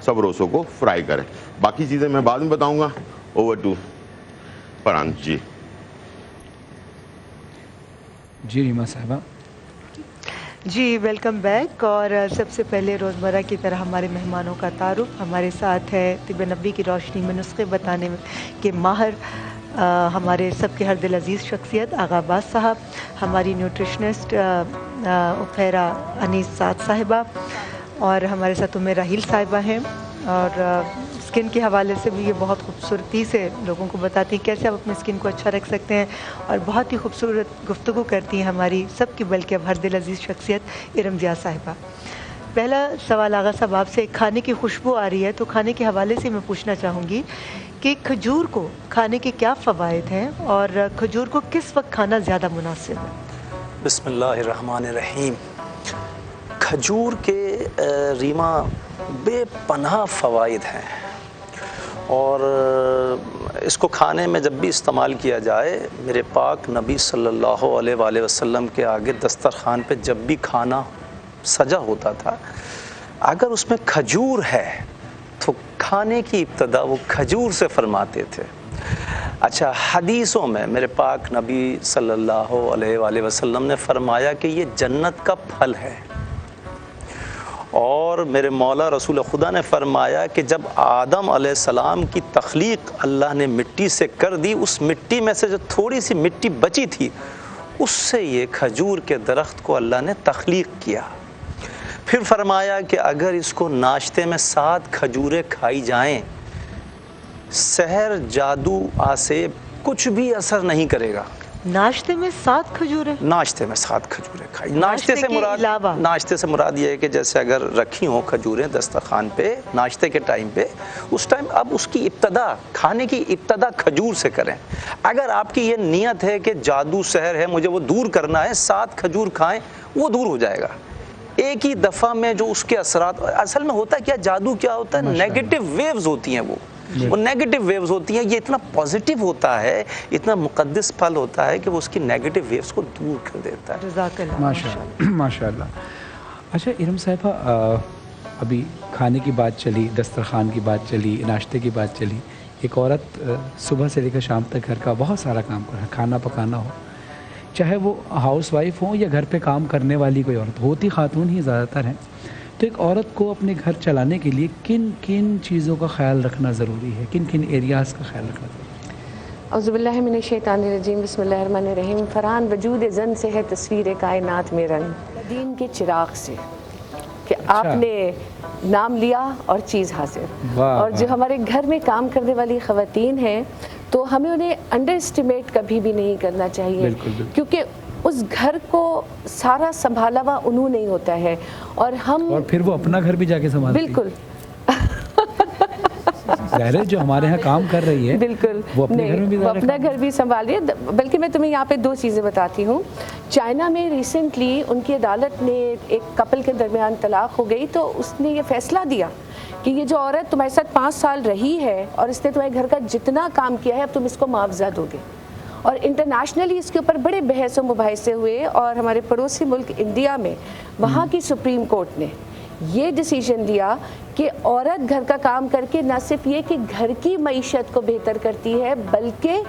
سب روسوں کو فرائی کریں. باقی چیزیں میں بعد میں بتاؤں گا. اوور ٹو فرحان جی. جی ریما صاحبہ. جی ویلکم بیک. اور سب سے پہلے روزمرہ کی طرح ہمارے مہمانوں کا تعارف. ہمارے ساتھ ہے طب نبوی کی روشنی میں نسخے بتانے کے ماہر ہمارے سب کے ہر دل عزیز شخصیت آغا عباس صاحب, ہماری نیوٹریشنسٹ فیرا انیس سعد صاحبہ, اور ہمارے ساتھ عمر راحیل صاحبہ ہیں. اور اسکن کے حوالے سے بھی یہ بہت خوبصورتی سے لوگوں کو بتاتی ہیں کیسے آپ اپنے اسکن کو اچھا رکھ سکتے ہیں, اور بہت ہی خوبصورت گفتگو کرتی ہیں ہماری سب کی بلکہ اب ہر دل عزیز شخصیت ارم ضیاء صاحبہ. پہلا سوال آغا صاحب آپ سے, کھانے کی خوشبو آ رہی ہے تو کھانے کے حوالے سے میں پوچھنا چاہوں گی کہ کھجور کو کھانے کے کیا فوائد ہیں, اور کھجور کو کس وقت کھانا زیادہ مناسب ہے؟ بسم اللہ الرحمن الرحیم. کھجور کے ریما بے پناہ فوائد ہیں, اور اس کو کھانے میں جب بھی استعمال کیا جائے, میرے پاک نبی صلی اللہ علیہ وآلہ وسلم کے آگے دسترخوان پہ جب بھی کھانا سجا ہوتا تھا, اگر اس میں کھجور ہے تو کھانے کی ابتدا وہ کھجور سے فرماتے تھے. اچھا, حدیثوں میں میرے پاک نبی صلی اللہ علیہ وآلہ وسلم نے فرمایا کہ یہ جنت کا پھل ہے, اور میرے مولا رسول خدا نے فرمایا کہ جب آدم علیہ السلام کی تخلیق اللہ نے مٹی سے کر دی, اس مٹی میں سے جو تھوڑی سی مٹی بچی تھی اس سے یہ کھجور کے درخت کو اللہ نے تخلیق کیا. پھر فرمایا کہ اگر اس کو ناشتے میں 7 کھجوریں کھائی جائیں, سحر, جادو, آسیب کچھ بھی اثر نہیں کرے گا. ناشتے میں 7 کھجوریں؟ ناشتے میں 7 کھجوریں کھائی. ناشتے ناشتے سے مراد یہ ہے کہ جیسے اگر رکھی ہوں کھجوریں دسترخوان پہ ناشتے کے ٹائم پہ, اس ٹائم اب اس کی ابتدا, کھانے کی ابتدا کھجور سے کریں. اگر آپ کی یہ نیت ہے کہ جادو سحر ہے مجھے وہ دور کرنا ہے, 7 کھجور کھائیں, وہ دور ہو جائے گا ایک ہی دفعہ میں. جو اس کے اثرات اصل میں ہوتا ہے کیا, جادو کیا ہوتا ہے, نیگیٹو ویوز ہوتی ہیں, وہ نیگیٹو ویوز ہوتی ہیں. یہ اتنا پازیٹیو ہوتا ہے, اتنا مقدس پھل ہوتا ہے کہ وہ اس کی نیگیٹو ویوز کو دور کر دیتا ہے. جزاک اللہ. ماشاء اللہ. اچھا ارم صاحبہ, ابھی کھانے کی بات چلی, دسترخوان کی بات چلی, ناشتے کی بات چلی. ایک عورت صبح سے لے کر شام تک گھر کا بہت سارا کام کر, کھانا پکانا ہو, چاہے وہ ہاؤس وائف ہوں یا گھر پہ کام کرنے والی کوئی عورت, ہوتی خاتون ہی زیادہ تر ہیں. تو ایک عورت کو اپنے گھر چلانے کے لیے کن کن چیزوں کا خیال رکھنا ضروری ہے, کن کن ایریاز کا خیال رکھنا ضروری ہے؟ اعوذ باللہ من الشیطان الرجیم. بسم اللہ الرحمن الرحیم. فرحان وجود زن سے ہے تصویر کائنات میں رنگ, دین کے چراغ سے کہ آپ نے نام لیا اور چیز حاضر. اور جو ہمارے گھر میں کام کرنے والی خواتین ہیں تو ہمیں انہیں انڈر اسٹیمیٹ کبھی بھی نہیں کرنا چاہیے, کیونکہ اس گھر کو سارا سنبھالا ہوا انہوں نہیں ہوتا ہے, اور ہم اور پھر وہ اپنا گھر بھی جا کے سنبھالتی. بالکل ظاہر جو ہمارے ہاں کام کر رہی ہے بالکل وہ اپنے گھر میں بھی اپنا گھر بھی سنبھال رہی ہے. بلکہ میں تمہیں یہاں پہ 2 چیزیں بتاتی ہوں. چائنا میں ریسنٹلی ان کی عدالت نے ایک کپل کے درمیان طلاق ہو گئی تو اس نے یہ فیصلہ دیا کہ یہ جو عورت تمہارے ساتھ 5 سال رہی ہے اور اس نے تمہارے گھر کا جتنا کام کیا ہے اب تم اس کو معاوضہ دو گے. اور انٹرنیشنلی اس کے اوپر بڑے بحث و مباحثے ہوئے, اور ہمارے پڑوسی ملک انڈیا میں وہاں کی سپریم کورٹ نے یہ ڈیسیژن لیا کہ عورت گھر کا کام کر کے نہ صرف یہ کہ گھر کی معیشت کو بہتر کرتی ہے بلکہ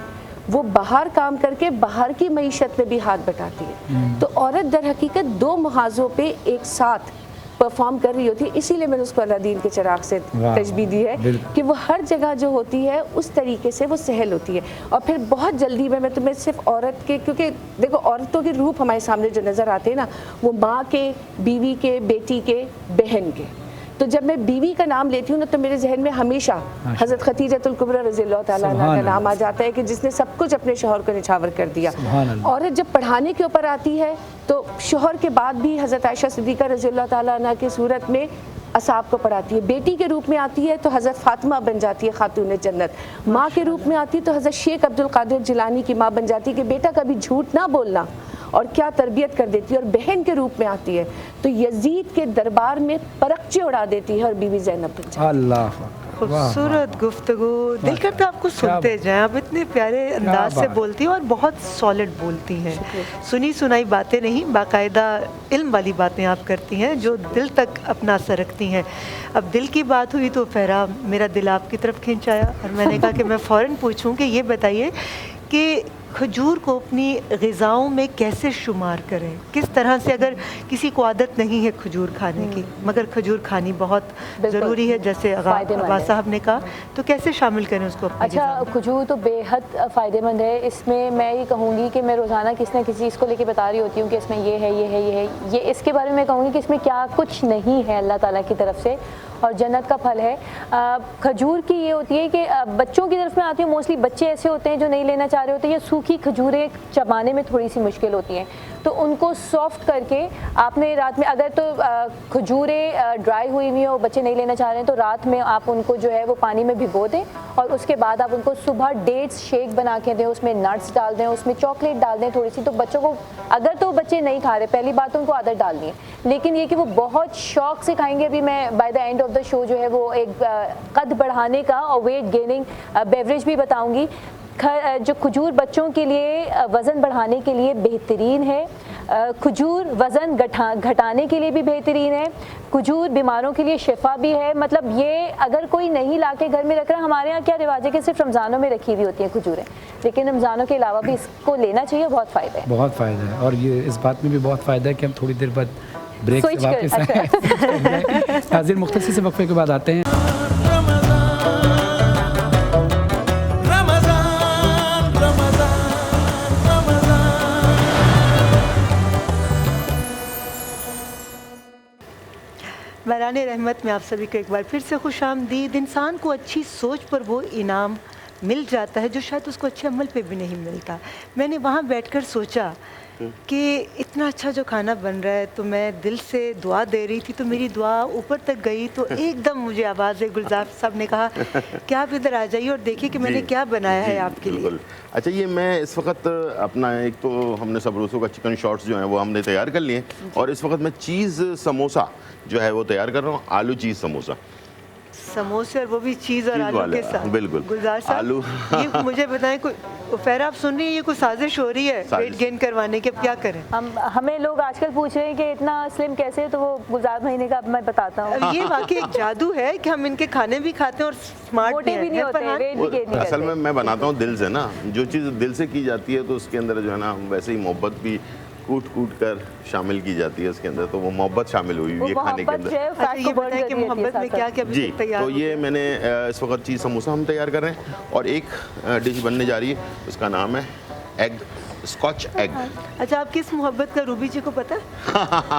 وہ باہر کام کر کے باہر کی معیشت میں بھی ہاتھ بٹاتی ہے. تو عورت در حقیقت 2 محاذوں پہ ایک ساتھ پرفارم کر رہی ہوتی ہے. اسی لیے میں نے اس کو اللہ دین کے چراغ سے تشبیہ دی ہے کہ وہ ہر جگہ جو ہوتی ہے اس طریقے سے وہ سہل ہوتی ہے. اور پھر بہت جلدی میں تمہیں صرف عورت کے, کیونکہ دیکھو عورتوں کے روپ ہمارے سامنے جو نظر آتے ہیں نا وہ ماں کے, بیوی کے, بیٹی کے, بہن کے, تو جب میں بیوی کا نام لیتی ہوں نا تو میرے ذہن میں ہمیشہ حضرت خدیجۃ الکبریٰ رضی اللہ تعالیٰ عنہا کا نام آ جاتا ہے کہ جس نے سب کچھ اپنے شوہر کو نچھاور کر دیا. عورت جب پڑھانے کے اوپر آتی ہے تو شوہر کے بعد بھی حضرت عائشہ صدیقہ رضی اللہ تعالیٰ عنہا کی صورت میں اصحاب کو پڑھاتی ہے. بیٹی کے روپ میں آتی ہے تو حضرت فاطمہ بن جاتی ہے خاتون جنت. ماں کے روپ میں آتی ہے تو حضرت شیخ عبد القادر جیلانی کی ماں بن جاتی ہے کہ بیٹا کبھی جھوٹ نہ بولنا, اور کیا تربیت کر دیتی ہے. اور بہن کے روپ میں آتی ہے تو یزید کے دربار میں پرچے اڑا دیتی ہے اور بیوی زینب بن جاتی ہے. اللہ خوبصورت گفتگو, دل کرتا آپ کو سنتے جائیں. آپ اتنے پیارے انداز سے بولتی ہیں اور بہت سالڈ بولتی ہیں, سنی سنائی باتیں نہیں, باقاعدہ علم والی باتیں آپ کرتی ہیں جو دل تک اپنا اثر رکھتی ہیں. اب دل کی بات ہوئی تو فہرا میرا دل آپ کی طرف کھینچایا اور میں نے کہا کہ میں فوراً پوچھوں کہ یہ بتائیے کہ کھجور کو اپنی غذاؤں میں کیسے شمار کریں, کس طرح سے, اگر کسی کو عادت نہیں ہے کھجور کھانے کی مگر کھجور کھانی بہت ضروری ہے جیسے عباس صاحب نے کہا, تو کیسے شامل کریں اس کو اپنی اچھا, کھجور تو بے حد فائدہ مند ہے. اس میں میں یہ کہوں گی کہ میں روزانہ کسی نہ کسی چیز کو لے کے بتا رہی ہوتی ہوں کہ اس میں یہ ہے, یہ ہے, یہ ہے, یہ اس کے بارے میں کہوں گی کہ اس میں کیا کچھ نہیں ہے اللہ تعالیٰ کی طرف سے اور جنت کا پھل ہے. کھجور کی یہ ہوتی ہے کہ بچوں کی طرف میں آتی ہوں, موسٹلی بچے ایسے ہوتے ہیں جو نہیں لینا چاہ رہے ہوتے ہیں, یا سوکھی کھجوریں چبانے میں تھوڑی سی مشکل ہوتی ہیں, تو ان کو سافٹ کر کے آپ نے رات میں, اگر تو کھجوریں ڈرائی ہوئی ہوئی ہیں اور بچے نہیں لینا چاہ رہے ہیں تو رات میں آپ ان کو جو ہے وہ پانی میں بھگو دیں اور اس کے بعد آپ ان کو صبح ڈیٹس شیک بنا کے دیں, اس میں نٹس ڈال دیں, اس میں چاکلیٹ ڈال دیں تھوڑی سی, تو بچوں کو, اگر تو بچے نہیں کھا رہے, پہلی بات ان کو عادت ڈالنی ہے, لیکن یہ کہ وہ بہت شوق سے کھائیں گے. ابھی میں by the end of the show جو ہے وہ ایک قد بڑھانے کا اور ویٹ گیننگ بیوریج بھی بتاؤں گی. جو کھجور بچوں کے لیے وزن بڑھانے کے لیے بہترین ہے, کھجور وزن گھٹانے کے لیے بھی بہترین ہے, کھجور بیماروں کے لیے شفا بھی ہے. مطلب یہ اگر کوئی نہیں لا کے گھر میں رکھ رہا, ہمارے یہاں کیا رواج ہے کہ صرف رمضانوں میں رکھی ہوئی ہوتی ہیں کھجوریں, لیکن رمضانوں کے علاوہ بھی اس کو لینا چاہیے, بہت فائدہ ہے. بہت فائدہ ہے, اور یہ اس بات میں بھی بہت فائدہ ہے کہ ہم تھوڑی دیر بعد بریک سے واپس آئیں. حاضر مختصر سے وقفے کے بعد آتے ہیں. باران رحمت میں آپ سبھی کو ایک بار پھر سے خوش آمدید. انسان کو اچھی سوچ پر وہ انعام مل جاتا ہے جو شاید اس کو اچھے عمل پہ بھی نہیں ملتا. میں نے وہاں بیٹھ کر سوچا کہ اتنا اچھا جو کھانا بن رہا ہے تو میں دل سے دعا دے رہی تھی, تو میری دعا اوپر تک گئی تو ایک دم مجھے آواز ہے, گلزار صاحب نے کہا کہ آپ ادھر آ جائیے اور دیکھیے کہ میں نے کیا بنایا ہے آپ کے لیے. اچھا, یہ میں اس وقت اپنا ایک تو ہم نے سب روسوں کا چکن شارٹس جو ہیں وہ ہم نے تیار کر لیے, اور اس وقت میں چیز سموسا جو ہے وہ تیار کر رہا ہوں, آلو چیز سموسا. سموسے اور وہ بھی چیز اور آلو کے ساتھ. بالکل. گلزار صاحب یہ مجھے بتائیں, فہرا آپ سن رہی ہیں یہ کوئی سازش ہو رہی ہے ویٹ گین کروانے کی, اب کیا کریں؟ ہمیں لوگ آج کل پوچھ رہے ہیں کہ اتنا سلم کیسے, تو وہ گلزار مہینے کا میں بتاتا ہوں. یہ واقعی ایک جادو ہے کہ ہم ان کے کھانے بھی کھاتے ہیں اور سمارٹ بھی نہیں ہوتے, ویٹ بھی گین نہیں کرتے. اصل میں بناتا ہوں دل سے نا, جو چیز دل سے کی جاتی ہے تو اس کے اندر جو ہے نا ویسے ہی محبت بھی کوٹ کوٹ کر شامل کی جاتی ہے اس کے اندر, تو وہ محبت شامل ہوئی ہوئی ہے کھانے کے اندر. یہ بتائیں کہ محبت میں کیا کیا جی, تو یہ میں نے اس وقت چیز سموسا ہم تیار کر رہے ہیں, اور ایک ڈش بننے جا رہی ہے, اس کا نام ہے ایگ, اسکاچ ایگ. اچھا, آپ کس محبت کا روبی جی کو پتہ ہے؟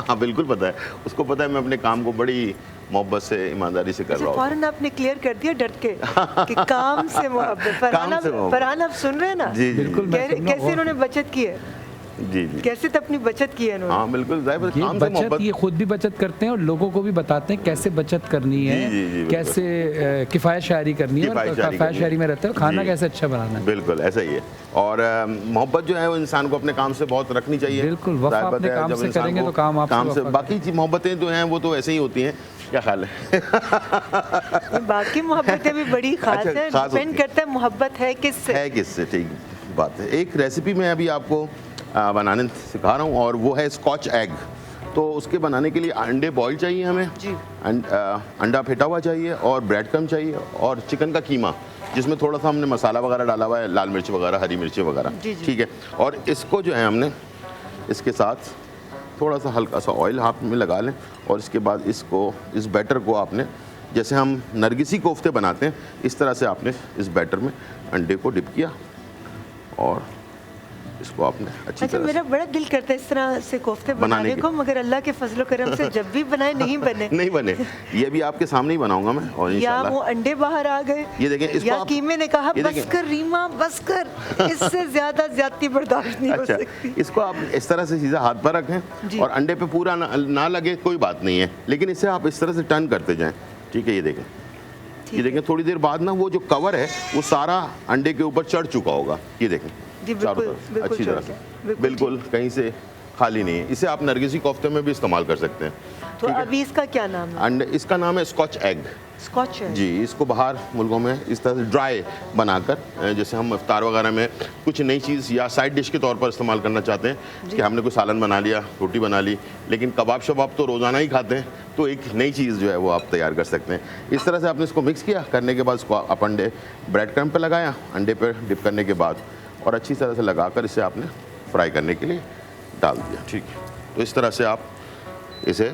ہاں بالکل پتہ ہے, اس کو پتہ ہے میں اپنے کام کو بڑی محبت سے ایمانداری سے کر رہا ہوں. فوراً آپ نے کلیئر کر دیا ڈٹ کے کہ کام سے محبت. فرحان آپ سن رہے ہیں نا, کیسے انہوں نے بچت کی ہے, جی جی کیسے تو اپنی بچت کی ہے انہوں نے. ہاں بالکل, یہ بچت یہ خود بھی بچت کرتے ہیں اور لوگوں کو بھی بتاتے ہیں کیسے بچت کرنی ہے, کیسے کفایت شعری کرنی ہے, اور کفایت شعری میں رہتے ہیں کھانا کیسے اچھا بنانا ہے. بالکل ایسا ہی ہے, اور محبت جو ہے وہ انسان کو اپنے کام سے بہت رکھنی چاہیے. بالکل, وفا اپنے کام سے کریں گے تو کام آپ سے. باقی محبتیں جو ہیں وہ تو ایسے ہی ہوتی ہیں, کیا خیال ہے؟ باقی محبتیں بھی بڑی خاص ہیں, ڈیپینڈ کرتا ہے محبت ہے کس سے. ہے کس سے, ٹھیک بات ہے. ایک ریسیپی میں ابھی آپ کو بنانے سکھا رہا ہوں, اور وہ ہے اسکاچ ایگ. تو اس کے بنانے کے لیے انڈے بوائل چاہیے ہمیں, انڈا پھیٹا ہوا چاہیے, اور بریڈ کرم چاہیے, اور چکن کا قیمہ جس میں تھوڑا سا ہم نے مسالہ وغیرہ ڈالا ہوا ہے, لال مرچ وغیرہ, ہری مرچ وغیرہ, ٹھیک ہے. اور اس کو جو ہے ہم نے اس کے ساتھ تھوڑا سا ہلکا سا آئل ہاتھ میں لگا لیں, اور اس کے بعد اس بیٹر کو آپ نے, جیسے ہم نرگسی کوفتے بناتے ہیں اس طرح سے آپ نے اس بیٹر میں انڈے کو ڈپ کیا, اور اس کو آپ نے اچھی اچھا طرح میرا بڑا دل کرتا ہے اس طرح سے کوفتے بنانے کو، مگر اللہ کے فضل و کرم سے جب بھی بنائے نہیں بنے نہیں بنے. یہ بھی آپ کے سامنے ہی بناؤں گا میں. اور یا انشاءاللہ وہ انڈے باہر آ گئے، یہ دیکھیں اس یا کو آپ قیمے نے کہا یہ بس دیکھیں. کر ریما بس کر، اس سے زیادہ زیادتی برداشت نہیں ہو اچھا سکتی. اس کو آپ اس طرح سے سیدھا ہاتھ پر رکھیں جی. اور انڈے پہ پورا نہ لگے کوئی بات نہیں ہے، لیکن اسے آپ اس طرح سے ٹرن کرتے جائیں. ٹھیک ہے، یہ دیکھیں، یہ دیکھیں تھوڑی دیر بعد نا وہ جو کور ہے وہ سارا انڈے کے اوپر چڑھ چکا ہوگا. یہ دیکھیں جی چاروں بالکل طرف بالکل اچھی طرح چڑھ سے، گیا. بالکل کہیں سے خالی نہیں ہے. اسے آپ نرگسی کوفتے میں بھی استعمال کر سکتے ہیں. تو ابھی اس کا کیا نام ہے؟ انڈے اس کا نام ہے اسکاچ ایگ. اسکاچ ہے جی، اس کو باہر ملکوں میں اس طرح سے ڈرائی بنا کر، جیسے ہم افطار وغیرہ میں کچھ نئی چیز یا سائڈ ڈش کے طور پر استعمال کرنا چاہتے ہیں کہ ہم نے کوئی سالن بنا لیا، روٹی بنا لی، لیکن کباب شباب تو روزانہ ہی کھاتے ہیں، تو ایک نئی چیز جو ہے وہ آپ تیار کر سکتے ہیں. اس طرح سے آپ نے اس کو مکس کیا، کرنے کے بعد اس کو آپ انڈے بریڈ کرم پہ لگایا، انڈے پہ ڈپ کرنے کے بعد اور اچھی طرح سے لگا کر اسے آپ نے فرائی کرنے کے لیے ڈال دیا. ٹھیک ہے، تو اس طرح سے آپ اسے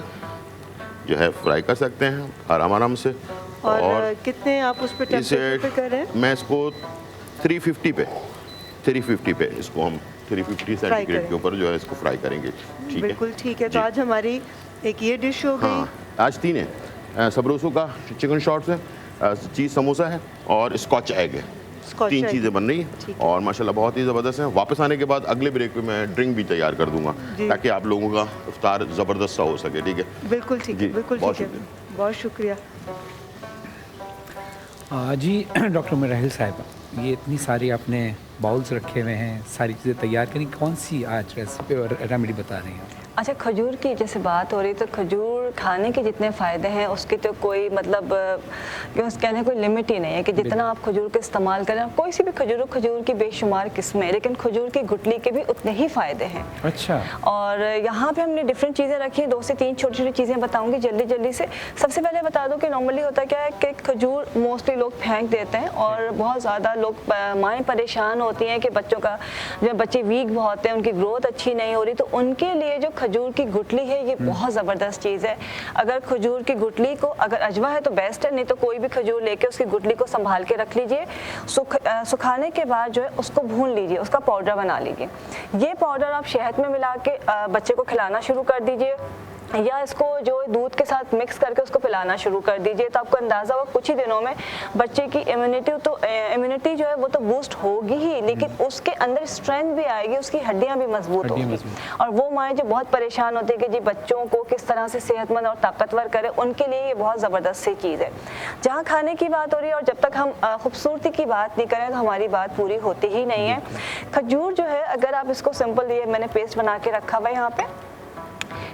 جو ہے فرائی کر سکتے ہیں آرام سے. اور کتنے آپ اس پہ ٹیمپریچر پہ کر رہے ہیں؟ میں اس کو 350 پہ اس کو ہم 350 سینٹی گریڈ کے اوپر جو ہے اس کو فرائی کریں گے. ٹھیک ہے، بالکل ٹھیک ہے. تو آج ہماری ایک یہ ڈش ہو گئی. ہاں آج 3 ہیں، سبروسو کا چکن شارٹس ہے، چیز سموسا ہے اور اسکاچ ایگ ہے. 3 چیزیں بن رہی ہیں اور ماشاءاللہ بہت ہی زبردست ہیں. واپس آنے کے بعد اگلے بریک پہ میں ڈرنک بھی تیار کر دوں گا تاکہ آپ لوگوں کا افطار زبردست سا ہو سکے. ٹھیک ہے، بالکل ٹھیک ہے، بالکل ٹھیک ہے. بہت شکریہ. جی ڈاکٹر مراحل صاحبہ، یہ اتنی ساری آپ نے باؤلز رکھے ہوئے ہیں، ساری چیزیں تیار کریں، کون سی آج ریسیپی اور ریمیڈی بتا رہی ہیں؟ اچھا، کھجور کی جیسے بات ہو رہی تو کھجور کھانے کے جتنے فائدے ہیں اس کی تو کوئی مطلب کہنے کوئی لمٹ ہی نہیں ہے کہ جتنا آپ کھجور کا استعمال کریں. کوئی سی بھی کھجور کی بے شمار قسمیں، لیکن کھجور کی گٹلی کے بھی اتنے ہی فائدے ہیں. اچھا. اور یہاں پہ ہم نے ڈفرینٹ چیزیں رکھی ہیں، 2 سے 3 چھوٹی چھوٹی چیزیں بتاؤں گی جلدی سے. سب سے پہلے بتا دوں کہ نارملی ہوتا کیا ہے کہ کھجور موسٹلی لوگ پھینک دیتے ہیں اور بہت زیادہ لوگ مائیں پریشان ہوتی ہیں کہ بچوں کا جو بچے ویک بہت ہیں، ان کی گروتھ اچھی نہیں ہو رہی، تو ان کے لیے جو کھجور کی گٹلی ہے یہ بہت زبردست چیز ہے. اگر کھجور کی گٹلی کو اگر اجوا ہے تو بیسٹ ہے، نہیں تو کوئی بھی کھجور لے کے اس کی گٹلی کو سنبھال کے رکھ لیجئے. سکھانے کے بعد جو ہے اس کو بھون لیجئے، اس کا پاؤڈر بنا لیجئے. یہ پاؤڈر آپ شہد میں ملا کے بچے کو کھلانا شروع کر دیجئے یا اس کو جو دودھ کے ساتھ مکس کر کے اس کو پلانا شروع کر دیجئے. تو آپ کو اندازہ ہوا کچھ ہی دنوں میں بچے کی امیونٹی جو ہے وہ تو بوسٹ ہوگی ہی، لیکن اس کے اندر اسٹرینتھ بھی آئے گی، اس کی ہڈیاں بھی مضبوط ہوں گی. اور وہ مائیں جو بہت پریشان ہوتی ہے کہ جی بچوں کو کس طرح سے صحت مند اور طاقتور کرے، ان کے لیے یہ بہت زبردست سی چیز ہے. جہاں کھانے کی بات ہو رہی ہے اور جب تک ہم خوبصورتی کی بات نہیں کریں تو ہماری بات پوری ہوتی ہی نہیں ہے. کھجور جو ہے اگر آپ اس کو سمپل، یہ میں نے پیسٹ بنا کے رکھا ہوا ہے یہاں پہ،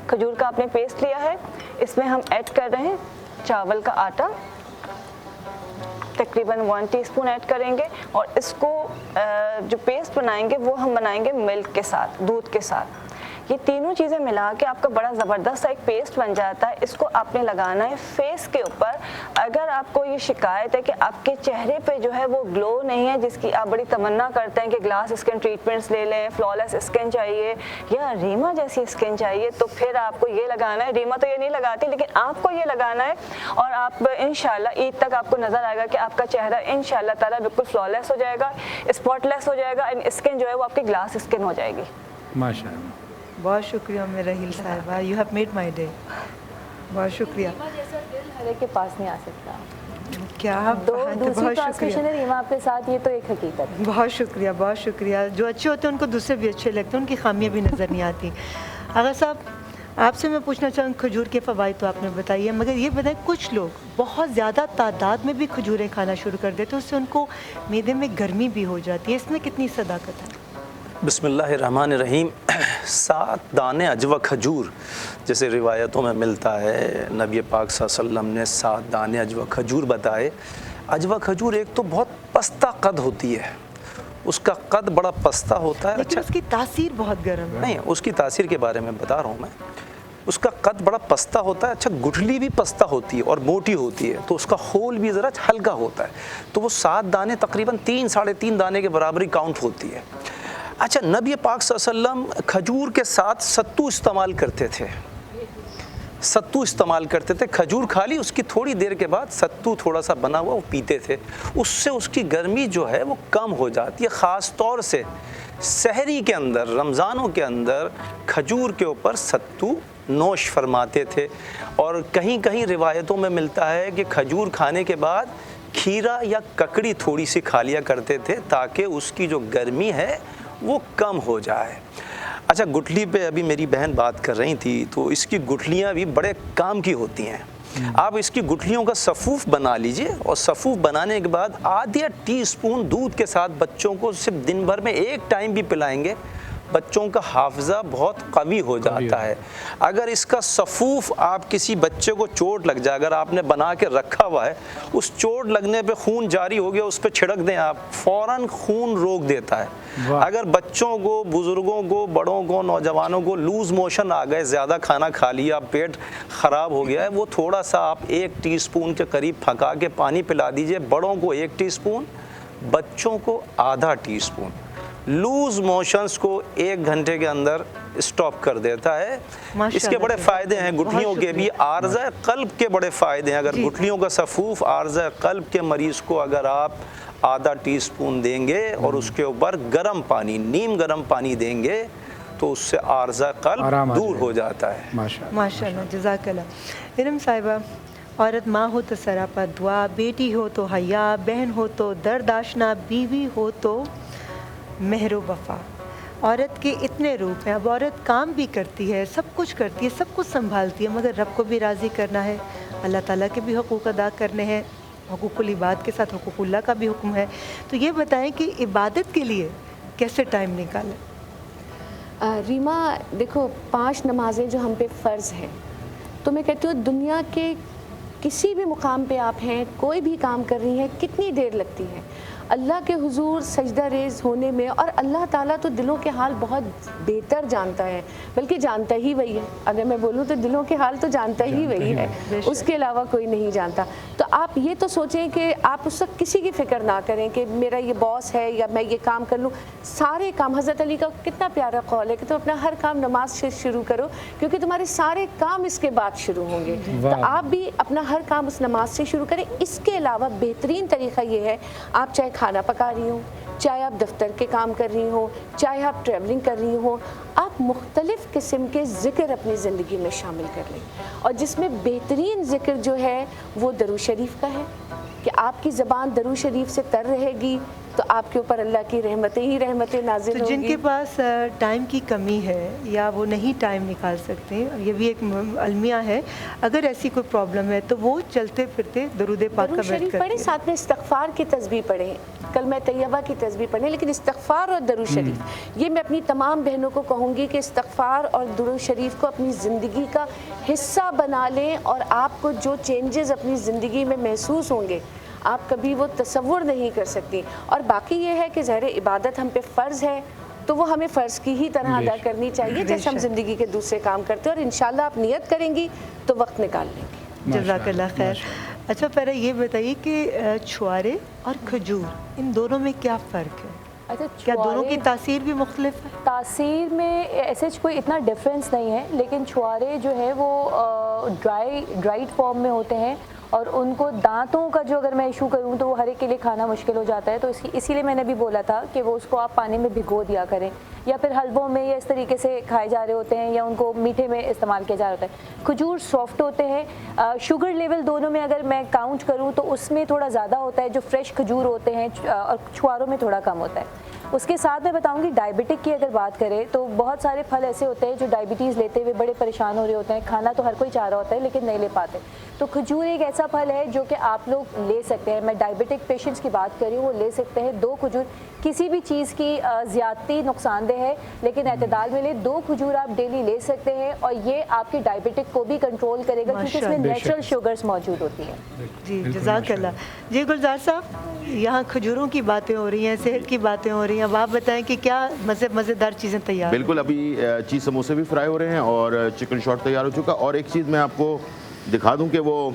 کھجور کا آپ نے پیسٹ لیا ہے، اس میں ہم ایڈ کر رہے ہیں چاول کا آٹا، تقریباً 1 ٹی اسپون ایڈ کریں گے. اور اس کو جو پیسٹ بنائیں گے وہ ہم بنائیں گے ملک کے ساتھ، دودھ کے ساتھ. یہ تینوں چیزیں ملا کے آپ کا بڑا زبردست ایک پیسٹ بن جاتا ہے. اس کو آپ نے لگانا ہے فیس کے اوپر. اگر آپ کو یہ شکایت ہے کہ آپ کے چہرے پہ جو ہے وہ گلو نہیں ہے، جس کی آپ بڑی تمنا کرتے ہیں کہ گلاس اسکن ٹریٹمنٹس لے لیں، فلالس اسکن چاہیے یا ریما جیسی اسکن چاہیے، تو پھر آپ کو یہ لگانا ہے. ریما تو یہ نہیں لگاتی، لیکن آپ کو یہ لگانا ہے اور آپ انشاءاللہ عید تک آپ کو نظر آئے گا کہ آپ کا چہرہ انشاءاللہ تعالیٰ بالکل فلالس ہو جائے گا، اسپاٹ لیس ہو جائے گا، اینڈ اسکن جو ہے وہ آپ کی گلاس اسکن ہو جائے گی. ماشاءاللہ. بہت شکریہ مراحل صاحبہ، you have made my day. بہت شکریہ. ریما جیسا دل ہر ایک کے پاس نہیں آ سکتا. کیا دوسری ٹرانسلیشن ہے ریما آپ کے ساتھ، یہ تو ایک حقیقت. بہت شکریہ، بہت شکریہ. جو اچھے ہوتے ہیں ان کو دوسرے بھی اچھے لگتے ہیں، ان کی خامیاں بھی نظر نہیں آتی. آغا صاحب، آپ سے میں پوچھنا چاہوں کھجور کے فوائد تو آپ نے بتائی ہے، مگر یہ بتائیں کچھ لوگ بہت زیادہ تعداد میں بھی کھجوریں کھانا شروع کر دیتے ہیں، اس سے ان کو معدے میں گرمی بھی ہو جاتی ہے. اس میں کتنی صداقت ہے؟ بسم اللہ الرحمن الرحیم. 7 دانے اجوا کھجور جیسے روایتوں میں ملتا ہے، نبی پاک صلی اللہ علیہ وسلم نے 7 دانے اجوا کھجور بتائے. اجوا کھجور ایک تو بہت پستہ قد ہوتی ہے، اس کا قد بڑا پستہ ہوتا ہے. لیکن اس کی تاثیر بہت گرم ہے. نہیں، اس کی تاثیر کے بارے میں بتا رہا ہوں میں. اس کا قد بڑا پستہ ہوتا ہے. اچھا، گٹھلی بھی پستہ ہوتی ہے اور موٹی ہوتی ہے، تو اس کا خول بھی ذرا ہلکا ہوتا ہے. تو وہ 7 دانے تقریباً 3 ساڑھے 3 دانے کے برابری کاؤنٹ ہوتی ہے. اچھا، نبی پاک صلی اللہ علیہ وسلم کھجور کے ساتھ ستو استعمال کرتے تھے. ستو استعمال کرتے تھے. کھجور کھا لی, اس کی تھوڑی دیر کے بعد ستو تھوڑا سا بنا ہوا وہ پیتے تھے. اس سے اس کی گرمی جو ہے وہ کم ہو جاتی ہے. خاص طور سے سحری کے اندر, رمضانوں کے اندر کھجور کے اوپر ستو نوش فرماتے تھے. اور کہیں کہیں روایتوں میں ملتا ہے کہ کھجور کھانے کے بعد کھیرا یا ککڑی تھوڑی سی کھا لیا کرتے تھے تاکہ اس کی جو گرمی ہے وہ کم ہو جائے. اچھا, گٹھلی پہ ابھی میری بہن بات کر رہی تھی, تو اس کی گٹھلیاں بھی بڑے کام کی ہوتی ہیں. آپ اس کی گٹھلیوں کا صفوف بنا لیجئے, اور صفوف بنانے کے بعد آدھا ٹی اسپون دودھ کے ساتھ بچوں کو صرف دن بھر میں ایک ٹائم بھی پلائیں گے, بچوں کا حافظہ بہت قوی ہو جاتا ہے. اگر اس کا صفوف آپ کسی بچے کو چوٹ لگ جائے, اگر آپ نے بنا کے رکھا ہوا ہے, اس چوٹ لگنے پہ خون جاری ہو گیا, اس پہ چھڑک دیں آپ, فوراً خون روک دیتا ہے. اگر بچوں کو, بزرگوں کو, بڑوں کو, نوجوانوں کو لوز موشن آ گئے, زیادہ کھانا کھا لیا, پیٹ خراب ہو گیا ہے, وہ تھوڑا سا آپ 1 ٹی اسپون کے قریب پھکا کے پانی پلا دیجئے. بڑوں کو 1 ٹی اسپون, بچوں کو آدھا ٹی اسپون. لوز موشنز کو 1 گھنٹے کے اندر اسٹاپ کر دیتا ہے. اس کے بڑے فائدے ہیں, گٹھلیوں کے بھی. عارضہ قلب کے بڑے فائدے ہیں. اگر گٹھلیوں کا صفوف عارضہ قلب کے مریض کو اگر آپ آدھا ٹی اسپون دیں گے اور اس کے اوپر گرم پانی, نیم گرم پانی دیں گے, تو اس سے عارضہ قلب دور ہو جاتا ہے. ماشاء اللہ, جزاک اللہ. ارم صاحبہ, عورت ماں ہو تو سراپا دعا, بیٹی ہو تو حیا, بہن ہو تو درد آشنا, بیوی ہو تو مہر و وفا. عورت کے اتنے روپ ہیں. اب عورت کام بھی کرتی ہے, سب کچھ کرتی ہے, سب کچھ سنبھالتی ہے, مگر رب کو بھی راضی کرنا ہے, اللہ تعالیٰ کے بھی حقوق ادا کرنے ہیں, حقوق العباد کے ساتھ حقوق اللہ کا بھی حکم ہے. تو یہ بتائیں کہ عبادت کے لیے کیسے ٹائم نکالیں؟ ریما دیکھو, 5 نمازیں جو ہم پہ فرض ہیں, تو میں کہتی ہوں دنیا کے کسی بھی مقام پہ آپ ہیں, کوئی بھی کام کر رہی ہیں, کتنی دیر لگتی ہے اللہ کے حضور سجدہ ریز ہونے میں. اور اللہ تعالیٰ تو دلوں کے حال بہت بہتر جانتا ہے, بلکہ جانتا ہی وہی ہے. اگر میں بولوں تو دلوں کے حال تو جانتا ہی وہی ہے, اس کے علاوہ کوئی نہیں جانتا. تو آپ یہ تو سوچیں کہ آپ اس وقت کسی کی فکر نہ کریں کہ میرا یہ باس ہے یا میں یہ کام کر لوں. سارے کام, حضرت علی کا کتنا پیارا قول ہے کہ تم اپنا ہر کام نماز سے شروع کرو, کیونکہ تمہارے سارے کام اس کے بعد شروع ہوں گے. تو آپ بھی اپنا ہر کام اس نماز سے شروع کریں. اس کے علاوہ بہترین طریقہ یہ ہے, آپ چاہے کھانا پکا رہی ہوں, چاہے آپ دفتر کے کام کر رہی ہوں, چاہے آپ ٹریولنگ کر رہی ہوں, آپ مختلف قسم کے ذکر اپنی زندگی میں شامل کر لیں. اور جس میں بہترین ذکر جو ہے وہ درود شریف کا ہے, کہ آپ کی زبان درود شریف سے تر رہے گی تو آپ کے اوپر اللہ کی رحمتیں ہی رحمتیں نازل ہوں گی. تو جن کے پاس ٹائم کی کمی ہے یا وہ نہیں ٹائم نکال سکتے, یہ بھی ایک المیہ ہے, اگر ایسی کوئی پرابلم ہے تو وہ چلتے پھرتے درود پاک کا بیٹھ کر پڑھیں, ساتھ میں استغفار کی تسبیح پڑھیں, کلمہ طیبہ کی تسبیح پڑھیں, لیکن استغفار اور درود شریف یہ میں اپنی تمام بہنوں کو کہوں گی کہ استغفار اور درود شریف کو اپنی زندگی کا حصہ بنا لیں. اور آپ کو جو چینجز اپنی زندگی میں محسوس ہوں گے آپ کبھی وہ تصور نہیں کر سکتی. اور باقی یہ ہے کہ ظاہر عبادت ہم پہ فرض ہے تو وہ ہمیں فرض کی ہی طرح ادا کرنی چاہیے جیسے ہم زندگی کے دوسرے کام کرتے ہیں, اور انشاءاللہ آپ نیت کریں گی تو وقت نکال لیں گے. جزاک اللہ خیر. اچھا پہلے یہ بتائیے کہ چھوارے اور کھجور ان دونوں میں کیا فرق ہے؟ اچھا, کیا دونوں کی تاثیر بھی مختلف ہے؟ تاثیر میں ایسے کوئی اتنا ڈفرینس نہیں ہے, لیکن چھوارے جو ہے وہ ڈرائیڈ فارم میں ہوتے ہیں, اور ان کو دانتوں کا جو اگر میں ایشو کروں تو وہ ہر ایک کے لیے کھانا مشکل ہو جاتا ہے. تو اسی لیے میں نے بھی بولا تھا کہ وہ اس کو آپ پانی میں بھگو دیا کریں, یا پھر حلووں میں یا اس طریقے سے کھائے جا رہے ہوتے ہیں, یا ان کو میٹھے میں استعمال کیا جا رہا ہوتا ہے. کھجور سافٹ ہوتے ہیں. شوگر لیول دونوں میں اگر میں کاؤنٹ کروں تو اس میں تھوڑا زیادہ ہوتا ہے جو فریش کھجور ہوتے ہیں, اور چھواروں میں تھوڑا کم ہوتا ہے. اس کے ساتھ میں بتاؤں گی ڈائبٹک کی اگر بات کریں تو بہت سارے پھل ایسے ہوتے ہیں جو ڈائبٹیز لیتے ہوئے بڑے پریشان ہو رہے ہوتے ہیں. کھانا تو ہر کوئی چاہ رہا ہوتا ہے لیکن نہیں لے پاتے. تو کھجور ایک ایسا پھل ہے جو کہ آپ لوگ لے سکتے ہیں. میں ڈائبٹک پیشنٹس کی بات کر رہی ہوں, وہ لے سکتے ہیں 2 کھجور. کسی بھی چیز کی زیادتی نقصان دہ ہے, لیکن اعتدال میں لے. 2 کھجور آپ ڈیلی لے سکتے ہیں, اور یہ آپ کی ڈائبٹک کو بھی کنٹرول کرے گا کیونکہ اس میں نیچرل شوگرز موجود ہوتی ہیں. جی جزاک اللہ. جی گلزار صاحب, یہاں کھجوروں کی باتیں ہو رہی ہیں, صحت کی باتیں ہو رہی ہیں, اب آپ بتائیں کہ کیا مزیدار چیزیں تیار ہیں؟ بالکل, ابھی چیز سموسے بھی فرائی ہو رہے ہیں اور چکن شاٹ تیار ہو چکا. اور ایک چیز میں آپ کو دکھا دوں کہ وہ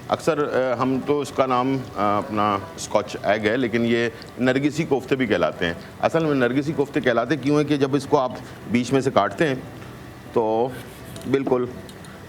اکثر ہم تو اس کا نام اپنا اسکاچ ایگ ہے, لیکن یہ نرگسی کوفتے بھی کہلاتے ہیں. اصل میں نرگسی کوفتے کہلاتے کیوں ہیں کہ جب اس کو آپ بیچ میں سے کاٹتے ہیں تو بالکل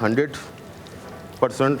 100%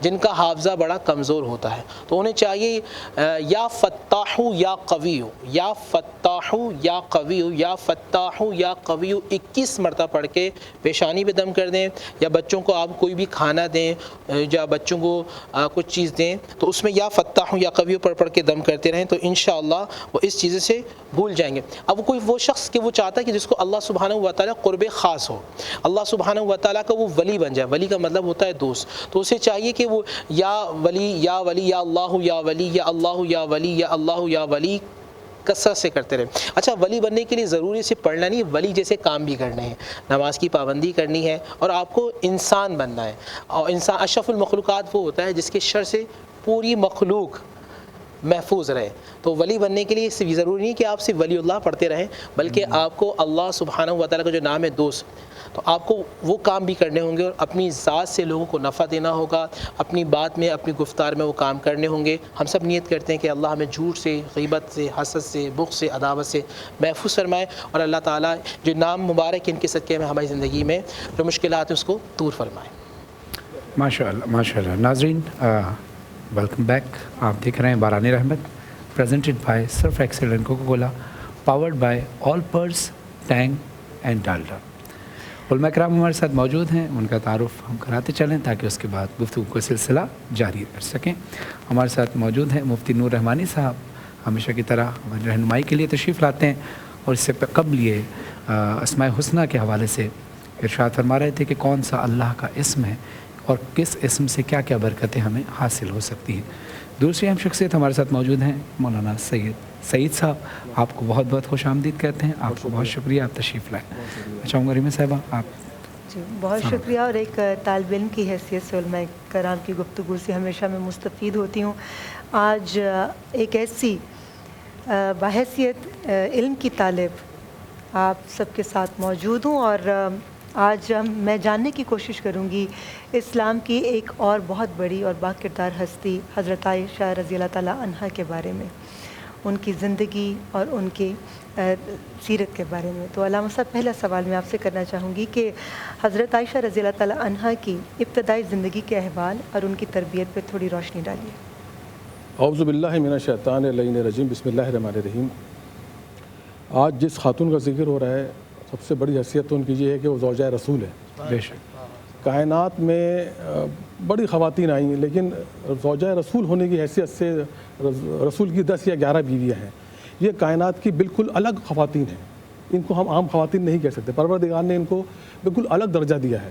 جن کا حافظہ بڑا کمزور ہوتا ہے، تو انہیں چاہیے یا فتاح یا قوی، یا فتاح یا قوی، یا فتاح یا قوی 21 مرتبہ پڑھ کے پیشانی پہ دم کر دیں، یا بچوں کو آپ کوئی بھی کھانا دیں یا بچوں کو کچھ چیز دیں تو اس میں یا فتاح یا قوی پڑھ کے دم کرتے رہیں، تو انشاءاللہ وہ اس چیزیں سے بھول جائیں گے۔ اب کوئی وہ شخص کہ وہ چاہتا ہے کہ جس کو اللہ سبحانہ و تعالیٰ قرب خاص ہو، اللہ سبحانہ و تعالیٰ کا وہ ولی بن جائے، ولی کا مطلب ہوتا ہے دوست، تو اسے چاہیے کہ وہ یا ولی یا ولی یا اللہ یا ولی یا اللہ یا ولی یا اللہ یا ولی کثرت سے کرتے رہے۔ اچھا، ولی بننے کے لیے ضروری سے پڑھنا نہیں، ولی جیسے کام بھی کرنے ہیں، نماز کی پابندی کرنی ہے، اور آپ کو انسان بننا ہے، اور انسان اشرف المخلوقات وہ ہوتا ہے جس کے شر سے پوری مخلوق محفوظ رہے۔ تو ولی بننے کے لیے صرف ضروری نہیں کہ آپ صرف ولی اللہ پڑھتے رہیں، بلکہ آپ کو اللہ سبحانہ و تعالیٰ کا جو نام ہے دوست، تو آپ کو وہ کام بھی کرنے ہوں گے، اور اپنی ذات سے لوگوں کو نفع دینا ہوگا، اپنی بات میں اپنی گفتار میں وہ کام کرنے ہوں گے۔ ہم سب نیت کرتے ہیں کہ اللہ ہمیں جھوٹ سے، غیبت سے، حسد سے، بغض سے، عداوت سے محفوظ فرمائے، اور اللہ تعالیٰ جو نام مبارک ان کے صدقے میں ہماری زندگی میں جو مشکلات ہیں اس کو دور فرمائے۔ ماشاء اللہ ماشاء اللہ۔ ناظرین ویلکم بیک، آپ دیکھ رہے ہیں باران رحمت، presented by Surf Excel and Coca Cola, powered by Olpers Tang and Dalda. علماء کرام ہمارے ساتھ موجود ہیں، ان کا تعارف ہم کراتے چلیں تاکہ اس کے بعد گفتگو کا سلسلہ جاری کر سکیں۔ ہمارے ساتھ موجود ہیں مفتی نور رحمانی صاحب، ہمیشہ کی طرح ہماری رہنمائی کے لیے تشریف لاتے ہیں، اور اس سے قبل یہ اسماء حسنہ کے حوالے سے ارشاد فرما رہے تھے کہ کون سا اللہ کا اسم ہے اور کس اسم سے کیا کیا برکتیں ہمیں حاصل ہو سکتی ہیں۔ دوسری اہم شخصیت ہمارے ساتھ موجود ہیں مولانا سعید صاحب، آپ کو بہت بہت خوش آمدید کہتے ہیں، آپ کو بہت شکریہ، آپ تشریف لائیں۔ اچھا عمر ریمہ صاحبہ، آپ جی بہت شکریہ، اور ایک طالب علم کی حیثیت سے علماء کرام کی گفتگو سے ہمیشہ میں مستفید ہوتی ہوں۔ آج ایک ایسی بحیثیت علم کی طالب آپ سب کے ساتھ موجود ہوں، اور آج میں جاننے کی کوشش کروں گی اسلام کی ایک اور بہت بڑی اور با کردار ہستی حضرت عائشہ رضی اللہ تعالیٰ عنہا کے بارے میں، ان کی زندگی اور ان کی سیرت کے بارے میں۔ تو علامہ صاحب، پہلا سوال میں آپ سے کرنا چاہوں گی کہ حضرت عائشہ رضی اللہ تعالیٰ عنہا کی ابتدائی زندگی کے احوال اور ان کی تربیت پہ تھوڑی روشنی ڈالیے۔ اعوذ باللہ من الشیطان الرجیم، بسم اللہ الرحمن الرحیم۔ آج جس خاتون کا ذکر ہو رہا ہے، سب سے بڑی حیثیت تو ان کی یہ ہے کہ وہ زوجہ رسول ہے۔ بے شک کائنات میں بڑی خواتین آئی ہیں، لیکن زوجہ رسول ہونے کی حیثیت سے رسول کی 10 یا 11 بیویاں ہیں۔ یہ کائنات کی بالکل الگ خواتین ہیں، ان کو ہم عام خواتین نہیں کہہ سکتے، پروردگار نے ان کو بالکل الگ درجہ دیا ہے۔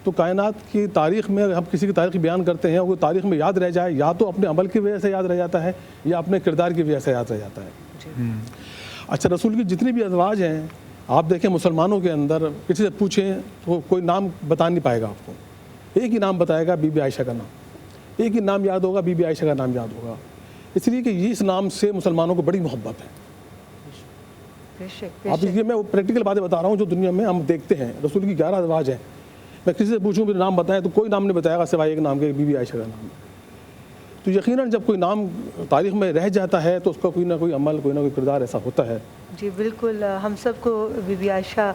تو کائنات کی تاریخ میں ہم کسی کی تاریخ بیان کرتے ہیں، وہ تاریخ میں یاد رہ جائے، یا تو اپنے عمل کی وجہ سے یاد رہ جاتا ہے یا اپنے کردار کی وجہ سے یاد رہ جاتا ہے۔ اچھا، رسول کی جتنی بھی ازواج ہیں، آپ دیکھیں مسلمانوں کے اندر کسی سے پوچھیں تو کوئی نام بتا نہیں پائے گا آپ کو، ایک ہی نام بتائے گا، بی بی عائشہ کا نام، ایک ہی نام یاد ہوگا، بی بی عائشہ کا نام یاد ہوگا، اس لیے کہ اس نام سے مسلمانوں کو بڑی محبت ہے۔ آپ اس لیے میں وہ پریکٹیکل باتیں بتا رہا ہوں جو دنیا میں ہم دیکھتے ہیں۔ رسول کی 11 ازواج ہیں، میں کسی سے پوچھوں پھر نام بتائیں تو کوئی نام نہیں بتائے گا سوائے ایک نام کے، بی بی عائشہ کا نام۔ تو یقیناً جب کوئی نام تاریخ میں رہ جاتا ہے تو اس کا کوئی نہ کوئی عمل، کوئی نہ کوئی کردار ایسا ہوتا ہے۔ جی بالکل، ہم سب کو بی بی عائشہ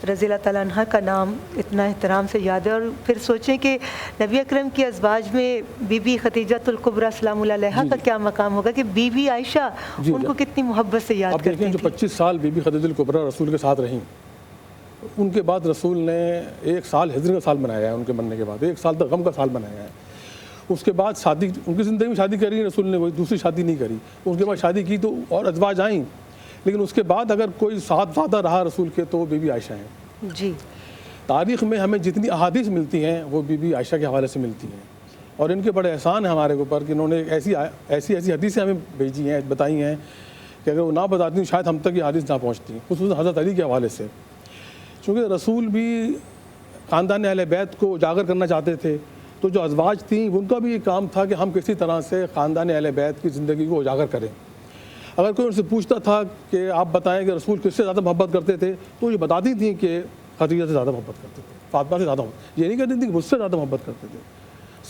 رضی اللہ تعالیٰ عنہا کا نام اتنا احترام سے یاد ہے، اور پھر سوچیں کہ نبی اکرم کی ازواج میں بی بی خدیجۃ الکبریٰ سلام اللہ علیہا کا کیا مقام ہوگا کہ بی بی عائشہ ان کو کتنی محبت سے یاد کرتی تھیں۔ آپ دیکھیں جو 25 سال بی بی خدیجۃ الکبریٰ رسول کے ساتھ رہیں، ان کے بعد رسول نے 1 سال ہجر کا سال منایا ہے، ان کے مرنے کے بعد 1 سال تک غم کا سال منایا ہے۔ اس کے بعد شادی، ان کی زندگی میں شادی کری رسول نے، کوئی دوسری شادی نہیں کری۔ اس کے بعد شادی کی تو اور ازواج آئیں، لیکن اس کے بعد اگر کوئی ساتھ زیادہ رہا رسول کے تو وہ بی بی عائشہ ہیں۔ جی تاریخ میں ہمیں جتنی احادیث ملتی ہیں وہ بی بی عائشہ کے حوالے سے ملتی ہیں، اور ان کے بڑے احسان ہیں ہمارے اوپر کہ انہوں نے ایسی حدیثیں ہمیں بھیجی ہیں، بتائی ہیں کہ اگر وہ نہ بتاتی شاید ہم تک یہ حدیث نہ پہنچتی، خصوصاً حضرت علی کے حوالے سے، چونکہ رسول بھی خاندان اہل بیت کو اجاگر کرنا چاہتے تھے۔ تو جو ازواج تھیں ان کا بھی یہ کام تھا کہ ہم کسی طرح سے خاندان اہل بیت کی زندگی کو اجاگر کریں۔ اگر کوئی ان سے پوچھتا تھا کہ آپ بتائیں کہ رسول کس سے زیادہ محبت کرتے تھے، تو یہ بتاتی تھیں کہ خدیجہ سے زیادہ محبت کرتے تھے، فاطمہ سے زیادہ محبت، یہ نہیں کہتی تھیں کہ مجھ سے زیادہ محبت کرتے تھے،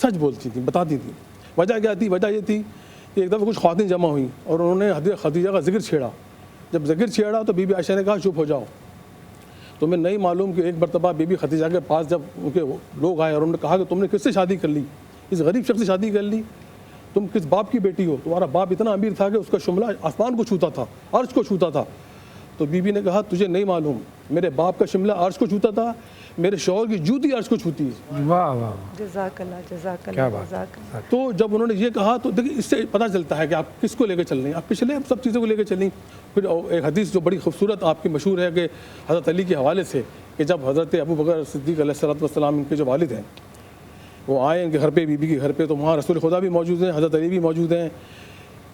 سچ بولتی تھیں، بتاتی تھیں۔ وجہ کیا تھی؟ وجہ یہ تھی کہ ایک دفعہ کچھ خواتین جمع ہوئیں اور انہوں نے حضرت خدیجہ کا ذکر چھیڑا۔ جب ذکر چھیڑا تو بی بی عائشہ نے کہا چپ ہو جاؤ۔ تو میں نہیں معلوم کہ ایک مرتبہ بی بی خدیجہ کے پاس جب ان کے لوگ آئے اور انہوں نے کہا کہ تم نے کس سے شادی کر لی، اس غریب شخص سے شادی کر لی؟ تم کس باپ کی بیٹی ہو؟ تمہارا باپ اتنا امیر تھا کہ اس کا شملہ آسمان کو چھوتا تھا، عرش کو چھوتا تھا۔ تو بی بی نے کہا تجھے نہیں معلوم، میرے باپ کا شملہ عرش کو چھوتا تھا، میرے شوہر کی جوتی عرش کو چھوتی ہے۔ واہ واہ، جزاک اللہ، جزاک کیا اللہ، بات۔ جزاک اللہ۔ تو جب انہوں نے یہ کہا تو دیکھیں اس سے پتہ چلتا ہے کہ آپ کس کو لے کے چل رہے ہیں، آپ پچھلے سب چیزوں کو لے کے چلیں۔ پھر ایک حدیث جو بڑی خوبصورت آپ کی مشہور ہے کہ حضرت علی کے حوالے سے، کہ جب حضرت ابو بکر صدیق علیہ السلام ان کے جو والد ہیں وہ آئے ان کے گھر پہ، بی بی کے گھر پہ، تو وہاں رسول خدا بھی موجود ہیں، حضرت علی بھی موجود ہیں۔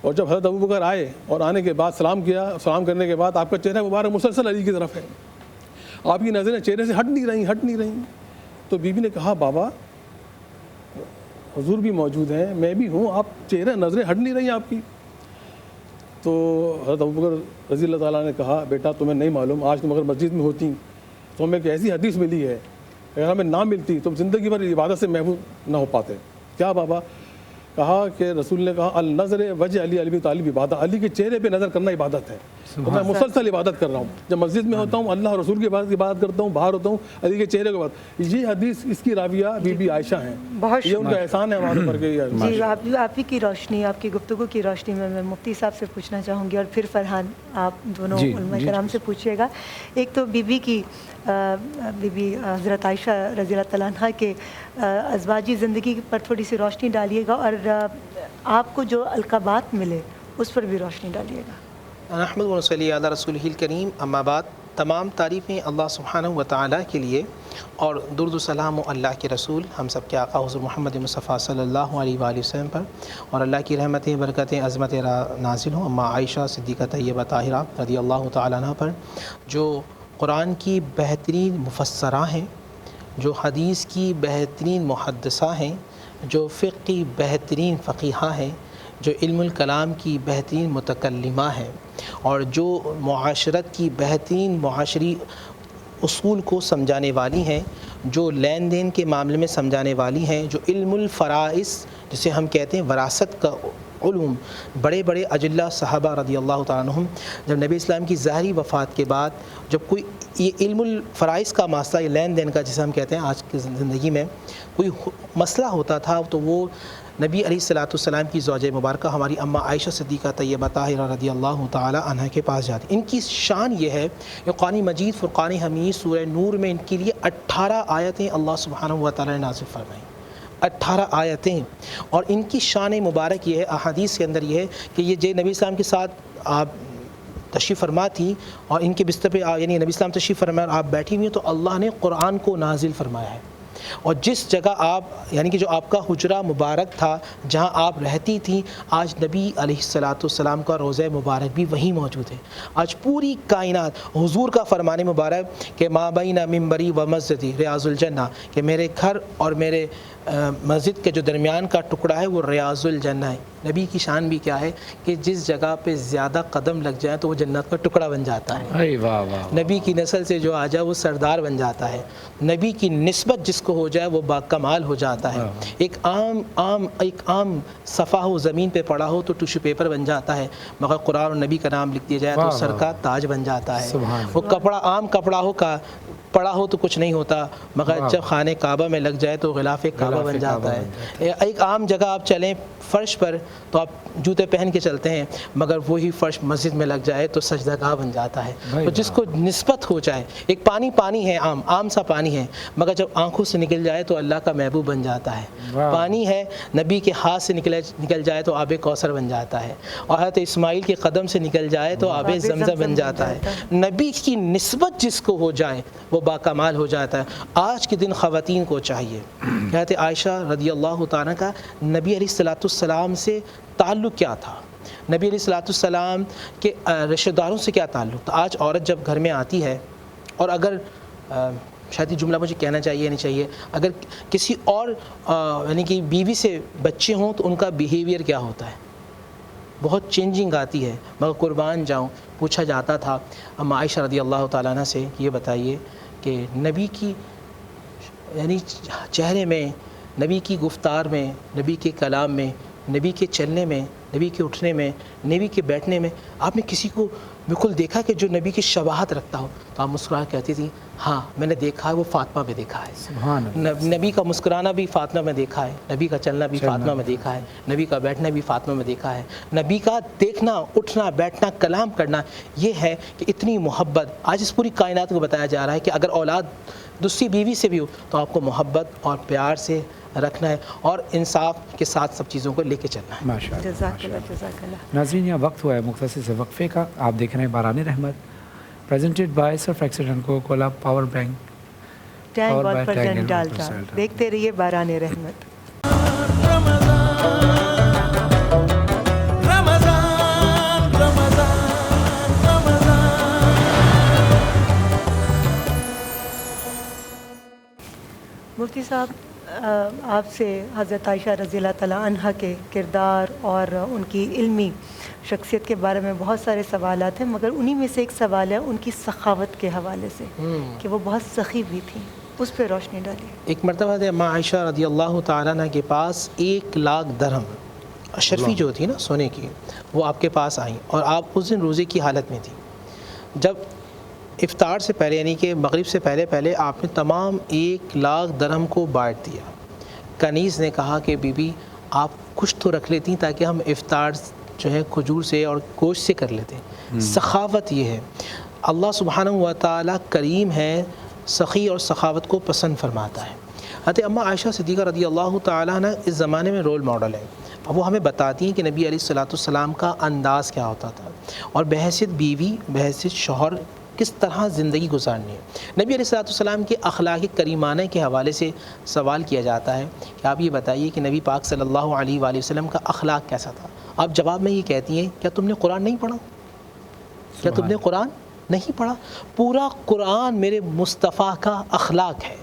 اور جب حضرت ابو بکر آئے اور آنے کے بعد سلام کیا، سلام کرنے کے بعد آپ کا چہرہ مبارک مسلسل علی کی طرف ہے، آپ کی نظریں چہرے سے ہٹ نہیں رہیں۔ تو بی بی نے کہا بابا حضور بھی موجود ہیں، میں بھی ہوں، آپ چہرے نظریں ہٹ نہیں رہی آپ کی۔ تو حضرت ابو بکر رضی اللہ تعالیٰ نے کہا بیٹا تمہیں نہیں معلوم، آج تم اگر مسجد میں ہوتی تو ہمیں ایک ایسی حدیث ملی ہے، اگر ہمیں نہ ملتی تو زندگی بھر عبادت سے محفوظ نہ ہو پاتے۔ کیا بابا؟ کہا کہ رسول نے کہا النظر وجہ علی ابی طالب عبادت، علی کے چہرے پہ نظر کرنا عبادت ہے۔ تو میں مسلسل عبادت کر رہا ہوں، جب مسجد میں ہوتا ہوں اللہ اور رسول کے بعد عبادت کرتا ہوں، باہر ہوتا ہوں علی کے چہرے کے بعد۔ یہ حدیث اس کی راویہ بی بی عائشہ ہیں، یہ ان کا احسان ہے ہمارے اوپر۔ جی آپ ہی کی روشنی، آپ کی گفتگو کی روشنی میں مفتی صاحب سے پوچھنا چاہوں گی، اور پھر فرحان آپ دونوں علماء کرام سے پوچھیے گا۔ ایک تو بی بی حضرت عائشہ رضی اللہ تعالیٰ عنہ کے ازواجی زندگی پر تھوڑی سی روشنی ڈالیے گا، اور آپ کو جو القابات ملے اس پر بھی روشنی ڈالیے گا۔ نحمد و نصلی علی رسولہ الکریم، اما بعد، تمام تعریفیں اللہ سبحانہ و تعالیٰ کے لیے، اور درود و سلام و اللہ کے رسول ہم سب کے آقا حضور محمد مصطفیٰ صلی اللہ علیہ وآلہ وسلم پر، اور اللہ کی رحمتیں، برکتیں، عظمت نازل ہوں اما عائشہ صدیقہ طیبہ طاہرہ رضی اللہ تعالیٰ عنہ پر، جو قرآن کی بہترین مفسرہ ہیں، جو حدیث کی بہترین محدثہ ہیں، جو فقہ کی بہترین فقیہہ ہیں، جو علم الکلام کی بہترین متکلمہ ہیں، اور جو معاشرت کی بہترین معاشری اصول کو سمجھانے والی ہیں، جو لین دین کے معاملے میں سمجھانے والی ہیں، جو علم الفرائض جسے ہم کہتے ہیں وراثت کا علوم، بڑے بڑے اجلہ صحابہ رضی اللہ تعالیٰ عنہم جب نبی اسلام کی ظاہری وفات کے بعد جب کوئی یہ علم الفرائض کا مسئلہ، یہ لین دین کا جسے ہم کہتے ہیں آج کی زندگی میں کوئی مسئلہ ہوتا تھا، تو وہ نبی علیہ الصلوۃ والسلام کی زوجہ مبارکہ ہماری اماں عائشہ صدیقہ طیبہ طاہرہ رضی اللہ تعالی عنہ کے پاس جاتی۔ ان کی شان یہ ہے کہ قرآن مجید فرقان حمید سورہ نور میں ان کے لیے 18 آیتیں اللہ سبحانہ و تعالی نے نازل فرمائیں، 18 آیتیں، اور ان کی شان مبارک یہ ہے، احادیث کے اندر یہ ہے کہ یہ نبی اسلام کے ساتھ آپ تشریف فرما تھی اور ان کے بستر پہ یعنی نبی اسلام تشریف فرما اور آپ بیٹھی ہوئی ہیں تو اللہ نے قرآن کو نازل فرمایا ہے، اور جس جگہ آپ یعنی کہ جو آپ کا حجرہ مبارک تھا جہاں آپ رہتی تھیں، آج نبی علیہ الصلوۃ والسلام کا روضہ مبارک بھی وہیں موجود ہے۔ آج پوری کائنات حضور کا فرمان مبارک کہ ما بین منبری و مسجدی ریاض الجنہ، کہ میرے گھر اور میرے مسجد کے جو درمیان کا ٹکڑا ہے وہ ریاض الجنہ ہے۔ نبی کی شان بھی کیا ہے کہ جس جگہ پہ زیادہ قدم لگ جائے تو وہ جنت کا ٹکڑا بن جاتا ہے۔ نبی کی نسل سے جو آ جائے وہ سردار بن جاتا ہے، نبی کی نسبت جس کو ہو جائے وہ باکمال ہو جاتا ہے۔ ایک عام صفحہ ہو زمین پہ پڑا ہو تو ٹیشو پیپر بن جاتا ہے، مگر قرآن اور نبی کا نام لکھ دیا جائے تو سر کا تاج بن جاتا ہے۔ وہ کپڑا عام کپڑا ہو پڑا ہو تو کچھ نہیں ہوتا، مگر جب خانہ کعبہ میں لگ جائے تو غلاف کعبہ بن جاتا ہے۔ ایک عام جگہ آپ چلیں فرش پر تو آپ جوتے پہن کے چلتے ہیں، مگر وہی فرش مسجد میں لگ جائے تو سجدہ گاہ بن جاتا ہے۔ تو جس کو نسبت ہو جائے، ایک پانی ہے، عام سا پانی ہے، مگر جب آنکھوں سے نکل جائے تو اللہ کا محبوب بن جاتا ہے۔ پانی ہے، نبی کے ہاتھ سے نکل جائے تو آب کوثر بن جاتا ہے، اور حضرت اسماعیل کے قدم سے نکل جائے تو آب زمزم بن جاتا ہے۔ نبی کی نسبت جس کو ہو جائے وہ باکمال ہو جاتا ہے۔ آج کے دن خواتین کو چاہیے، حضرت عائشہ رضی اللہ تعالیٰ کا نبی علیہ الصلوۃ والسلام سے تعلق کیا تھا، نبی علیہ الصلوۃ والسلام کے رشتہ داروں سے کیا تعلق تھا۔ آج عورت جب گھر میں آتی ہے، اور اگر شاید یہ جملہ مجھے کہنا چاہیے نہیں چاہیے، اگر کسی اور یعنی کہ بیوی سے بچے ہوں تو ان کا بیہیویئر کیا ہوتا ہے، بہت چینجنگ آتی ہے۔ مگر قربان جاؤں، پوچھا جاتا تھا اما عائشہ رضی اللہ تعالیٰ عنہ سے، یہ بتائیے کہ نبی کی یعنی چہرے میں، نبی کی گفتار میں، نبی کے کلام میں، نبی کے چلنے میں، نبی کے اٹھنے میں، نبی کے بیٹھنے میں آپ نے کسی کو بالکل دیکھا کہ جو نبی کی شباہت رکھتا ہو؟ تو آپ مسکرا کہتی تھی ہاں میں نے دیکھا ہے وہ فاطمہ میں دیکھا ہے. سبحان اللہ. نبی کا مسکرانا بھی فاطمہ میں دیکھا ہے, نبی کا چلنا بھی فاطمہ میں دیکھا ہے, نبی کا بیٹھنا بھی فاطمہ میں دیکھا ہے, نبی کا دیکھنا, اٹھنا, بیٹھنا, کلام کرنا, یہ ہے کہ اتنی محبت. آج اس پوری کائنات کو بتایا جا رہا ہے کہ اگر اولاد دوسری بیوی سے بھی ہو تو آپ کو محبت اور پیار سے رکھنا ہے اور انصاف کے ساتھ سب چیزوں کو لے کے چلنا ہے. ماشاء اللہ. جزاک اللہ جزاک اللہ. ناظرین یہاں وقت ہوا ہے مختصر سے وقفے کا. آپ دیکھ رہے ہیں باران رحمت presented by Surf Excel and Coca Cola power bank tank اور پرزنٹ ڈالتا. دیکھتے رہیے باران رحمت. مفتی صاحب آپ سے حضرت عائشہ رضی اللہ تعالیٰ عنہا کے کردار اور ان کی علمی شخصیت کے بارے میں بہت سارے سوالات ہیں, مگر انہی میں سے ایک سوال ہے ان کی سخاوت کے حوالے سے کہ وہ بہت سخی بھی تھیں, اس پہ روشنی ڈالیے. ایک مرتبہ اماں عائشہ رضی اللہ تعالیٰ عنہ کے پاس 1,00,000 درہم اشرفی جو تھی نا سونے کی, وہ آپ کے پاس آئیں اور آپ اس دن روزے کی حالت میں تھی. جب افطار سے پہلے یعنی کہ مغرب سے پہلے آپ نے تمام 1,00,000 درہم کو بانٹ دیا. کنیز نے کہا کہ بی بی آپ کچھ تو رکھ لیتی تاکہ ہم افطار جو ہے کھجور سے اور گوشت سے کر لیتے. سخاوت یہ ہے. اللہ سبحانہ و تعالیٰ کریم ہے, سخی اور سخاوت کو پسند فرماتا ہے. حضرت اماں عائشہ صدیقہ رضی اللہ تعالیٰ عنہ اس زمانے میں رول ماڈل ہے. اب وہ ہمیں بتاتی ہیں کہ نبی علیہ السلام کا انداز کیا ہوتا تھا اور بحیثیت بیوی بحیثیت شوہر کس طرح زندگی گزارنی ہے. نبی علیہ السلام کے اخلاق کریمانہ کے حوالے سے سوال کیا جاتا ہے کہ آپ یہ بتائیے کہ نبی پاک صلی اللہ علیہ وآلہ وسلم کا اخلاق کیسا تھا. آپ جواب میں یہ کہتی ہیں کیا تم نے قرآن نہیں پڑھا, کیا تم نے قرآن نہیں پڑھا؟ پورا قرآن میرے مصطفیٰ کا اخلاق ہے.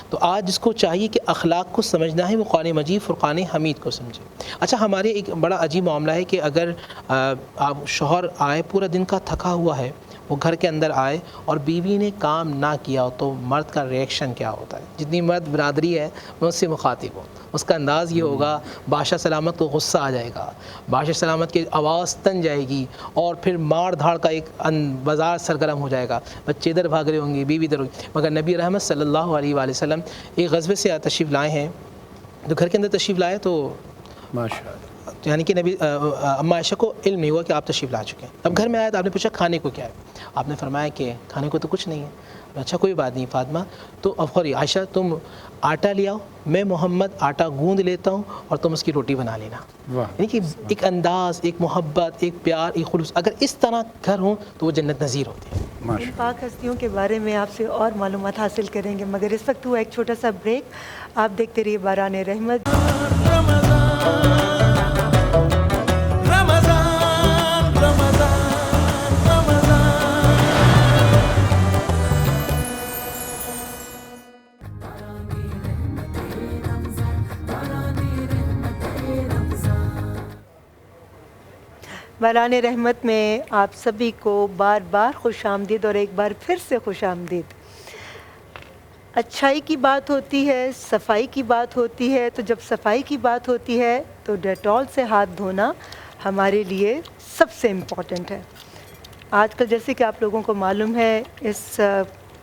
تو آج جس کو چاہیے کہ اخلاق کو سمجھنا ہے وہ قرآن مجید فرقان حمید کو سمجھے. اچھا ہمارے ایک بڑا عجیب معاملہ ہے کہ اگر آپ شوہر آئے پورا دن کا تھکا ہوا ہے, وہ گھر کے اندر آئے اور بیوی نے کام نہ کیا ہو تو مرد کا ریئیکشن کیا ہوتا ہے؟ جتنی مرد برادری ہے میں اس سے مخاطب ہوں, اس کا انداز یہ ہوگا بادشاہ سلامت کو غصہ آ جائے گا, بادشاہ سلامت کی آواز تن جائے گی اور پھر مار دھاڑ کا ایک بازار سرگرم ہو جائے گا, بچے ادھر بھاگ رہے ہوں گے, بیوی ادھر ہوگی. مگر نبی رحمت صلی اللہ علیہ وآلہ وسلم ایک غزوے سے تشریف لائے ہیں, تو گھر کے اندر تشریف لائے تو ماشاءاللہ یعنی کہ نبی اماں عائشہ کو علم نہیں ہوا کہ آپ تشریف لا چکے ہیں. اب گھر میں آیا تو آپ نے پوچھا کھانے کو کیا ہے؟ آپ نے فرمایا کہ کھانے کو تو کچھ نہیں ہے. اچھا کوئی بات نہیں فاطمہ, تو افخری عائشہ تم آٹا لے آؤ, میں محمد آٹا گوندھ لیتا ہوں اور تم اس کی روٹی بنا لینا. یعنی کہ ایک انداز, ایک محبت, ایک پیار, ایک خلوص, اگر اس طرح گھر ہوں تو وہ جنت نظیر ہوتے ہیں. ان پاک ہستیوں کے بارے میں آپ سے اور معلومات حاصل کریں گے, مگر اس وقت ہوا ایک چھوٹا سا بریک. آپ دیکھتے رہیے باران رحمت. باران رحمت میں آپ سبھی کو بار بار خوش آمدید اور ایک بار پھر سے خوش آمدید. اچھائی کی بات ہوتی ہے, صفائی کی بات ہوتی ہے, تو جب صفائی کی بات ہوتی ہے تو ڈیٹول سے ہاتھ دھونا ہمارے لیے سب سے امپورٹنٹ ہے. آج کل جیسے کہ آپ لوگوں کو معلوم ہے اس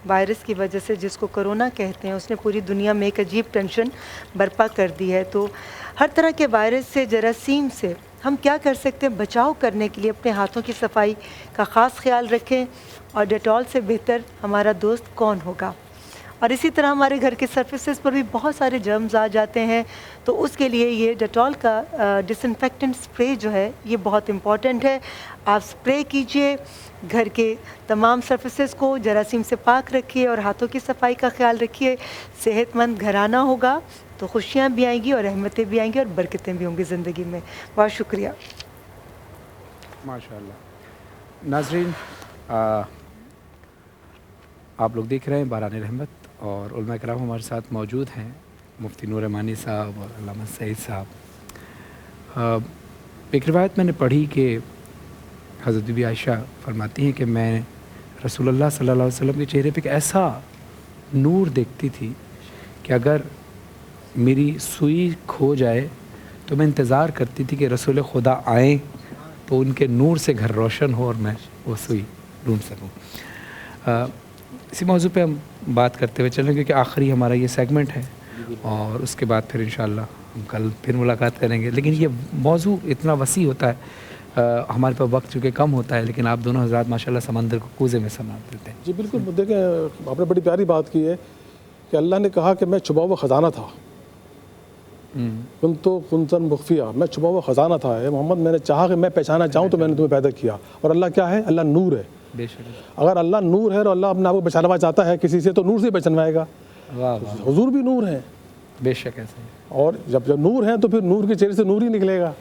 وائرس کی وجہ سے جس کو کرونا کہتے ہیں, اس نے پوری دنیا میں ایک عجیب ٹینشن برپا کر دی ہے. تو ہر طرح کے وائرس سے, جراثیم سے ہم کیا کر سکتے ہیں؟ بچاؤ کرنے کے لیے اپنے ہاتھوں کی صفائی کا خاص خیال رکھیں, اور ڈیٹول سے بہتر ہمارا دوست کون ہوگا. اور اسی طرح ہمارے گھر کے سرفیسز پر بھی بہت سارے جرمز آ جاتے ہیں, تو اس کے لیے یہ ڈیٹول کا ڈس انفیکٹنٹ اسپرے جو ہے یہ بہت امپورٹنٹ ہے. آپ اسپرے کیجئے, گھر کے تمام سرفیسز کو جراثیم سے پاک رکھیے اور ہاتھوں کی صفائی کا خیال رکھیے. صحت مند گھرانہ ہوگا تو خوشیاں بھی آئیں گی اور رحمتیں بھی آئیں گی اور برکتیں بھی ہوں گی زندگی میں. بہت شکریہ. ماشاءاللہ. ناظرین آپ لوگ دیکھ رہے ہیں باران رحمت, اور علماء کرام ہمارے ساتھ موجود ہیں, مفتی نور رحمانی صاحب اور علامہ سعید صاحب. ایک روایت میں نے پڑھی کہ حضرت بی بی عائشہ فرماتی ہیں کہ میں رسول اللہ صلی اللہ علیہ وسلم کے چہرے پہ ایک ایسا نور دیکھتی تھی کہ اگر میری سوئی کھو جائے تو میں انتظار کرتی تھی کہ رسول خدا آئیں تو ان کے نور سے گھر روشن ہو اور میں وہ سوئی ڈھونڈ سکوں. اسی موضوع پہ ہم بات کرتے ہوئے چلیں کیونکہ آخری ہمارا یہ سیگمنٹ ہے اور اس کے بعد پھر انشاءاللہ ہم کل پھر ملاقات کریں گے. لیکن یہ موضوع اتنا وسیع ہوتا ہے, ہمارے پاس وقت چونکہ کم ہوتا ہے, لیکن آپ دونوں حضرات ماشاءاللہ سمندر کو کوزے میں سنبھال دیتے ہیں. جی بالکل, دیکھیں آپ نے بڑی پیاری بات کی ہے کہ اللہ نے کہا کہ میں چھپا ہوا خزانہ تھا, کنتن مخفیہ, میں چھپا ہوا خزانہ تھا. اے محمد میں نے چاہا کہ میں پہچانا چاہوں تو میں نے تمہیں پیدا کیا. اور اللہ کیا ہے؟ اللہ نور ہے. بے شک. اگر اللہ نور ہے اور اللہ اپنے آپ کو پہچانوا چاہتا ہے کسی سے تو نور سے پہچانوائے گا. حضور بھی نور ہیں. بے شک ایسے. اور جب نور ہیں تو پھر نور کے چہرے سے نور ہی نکلے گا.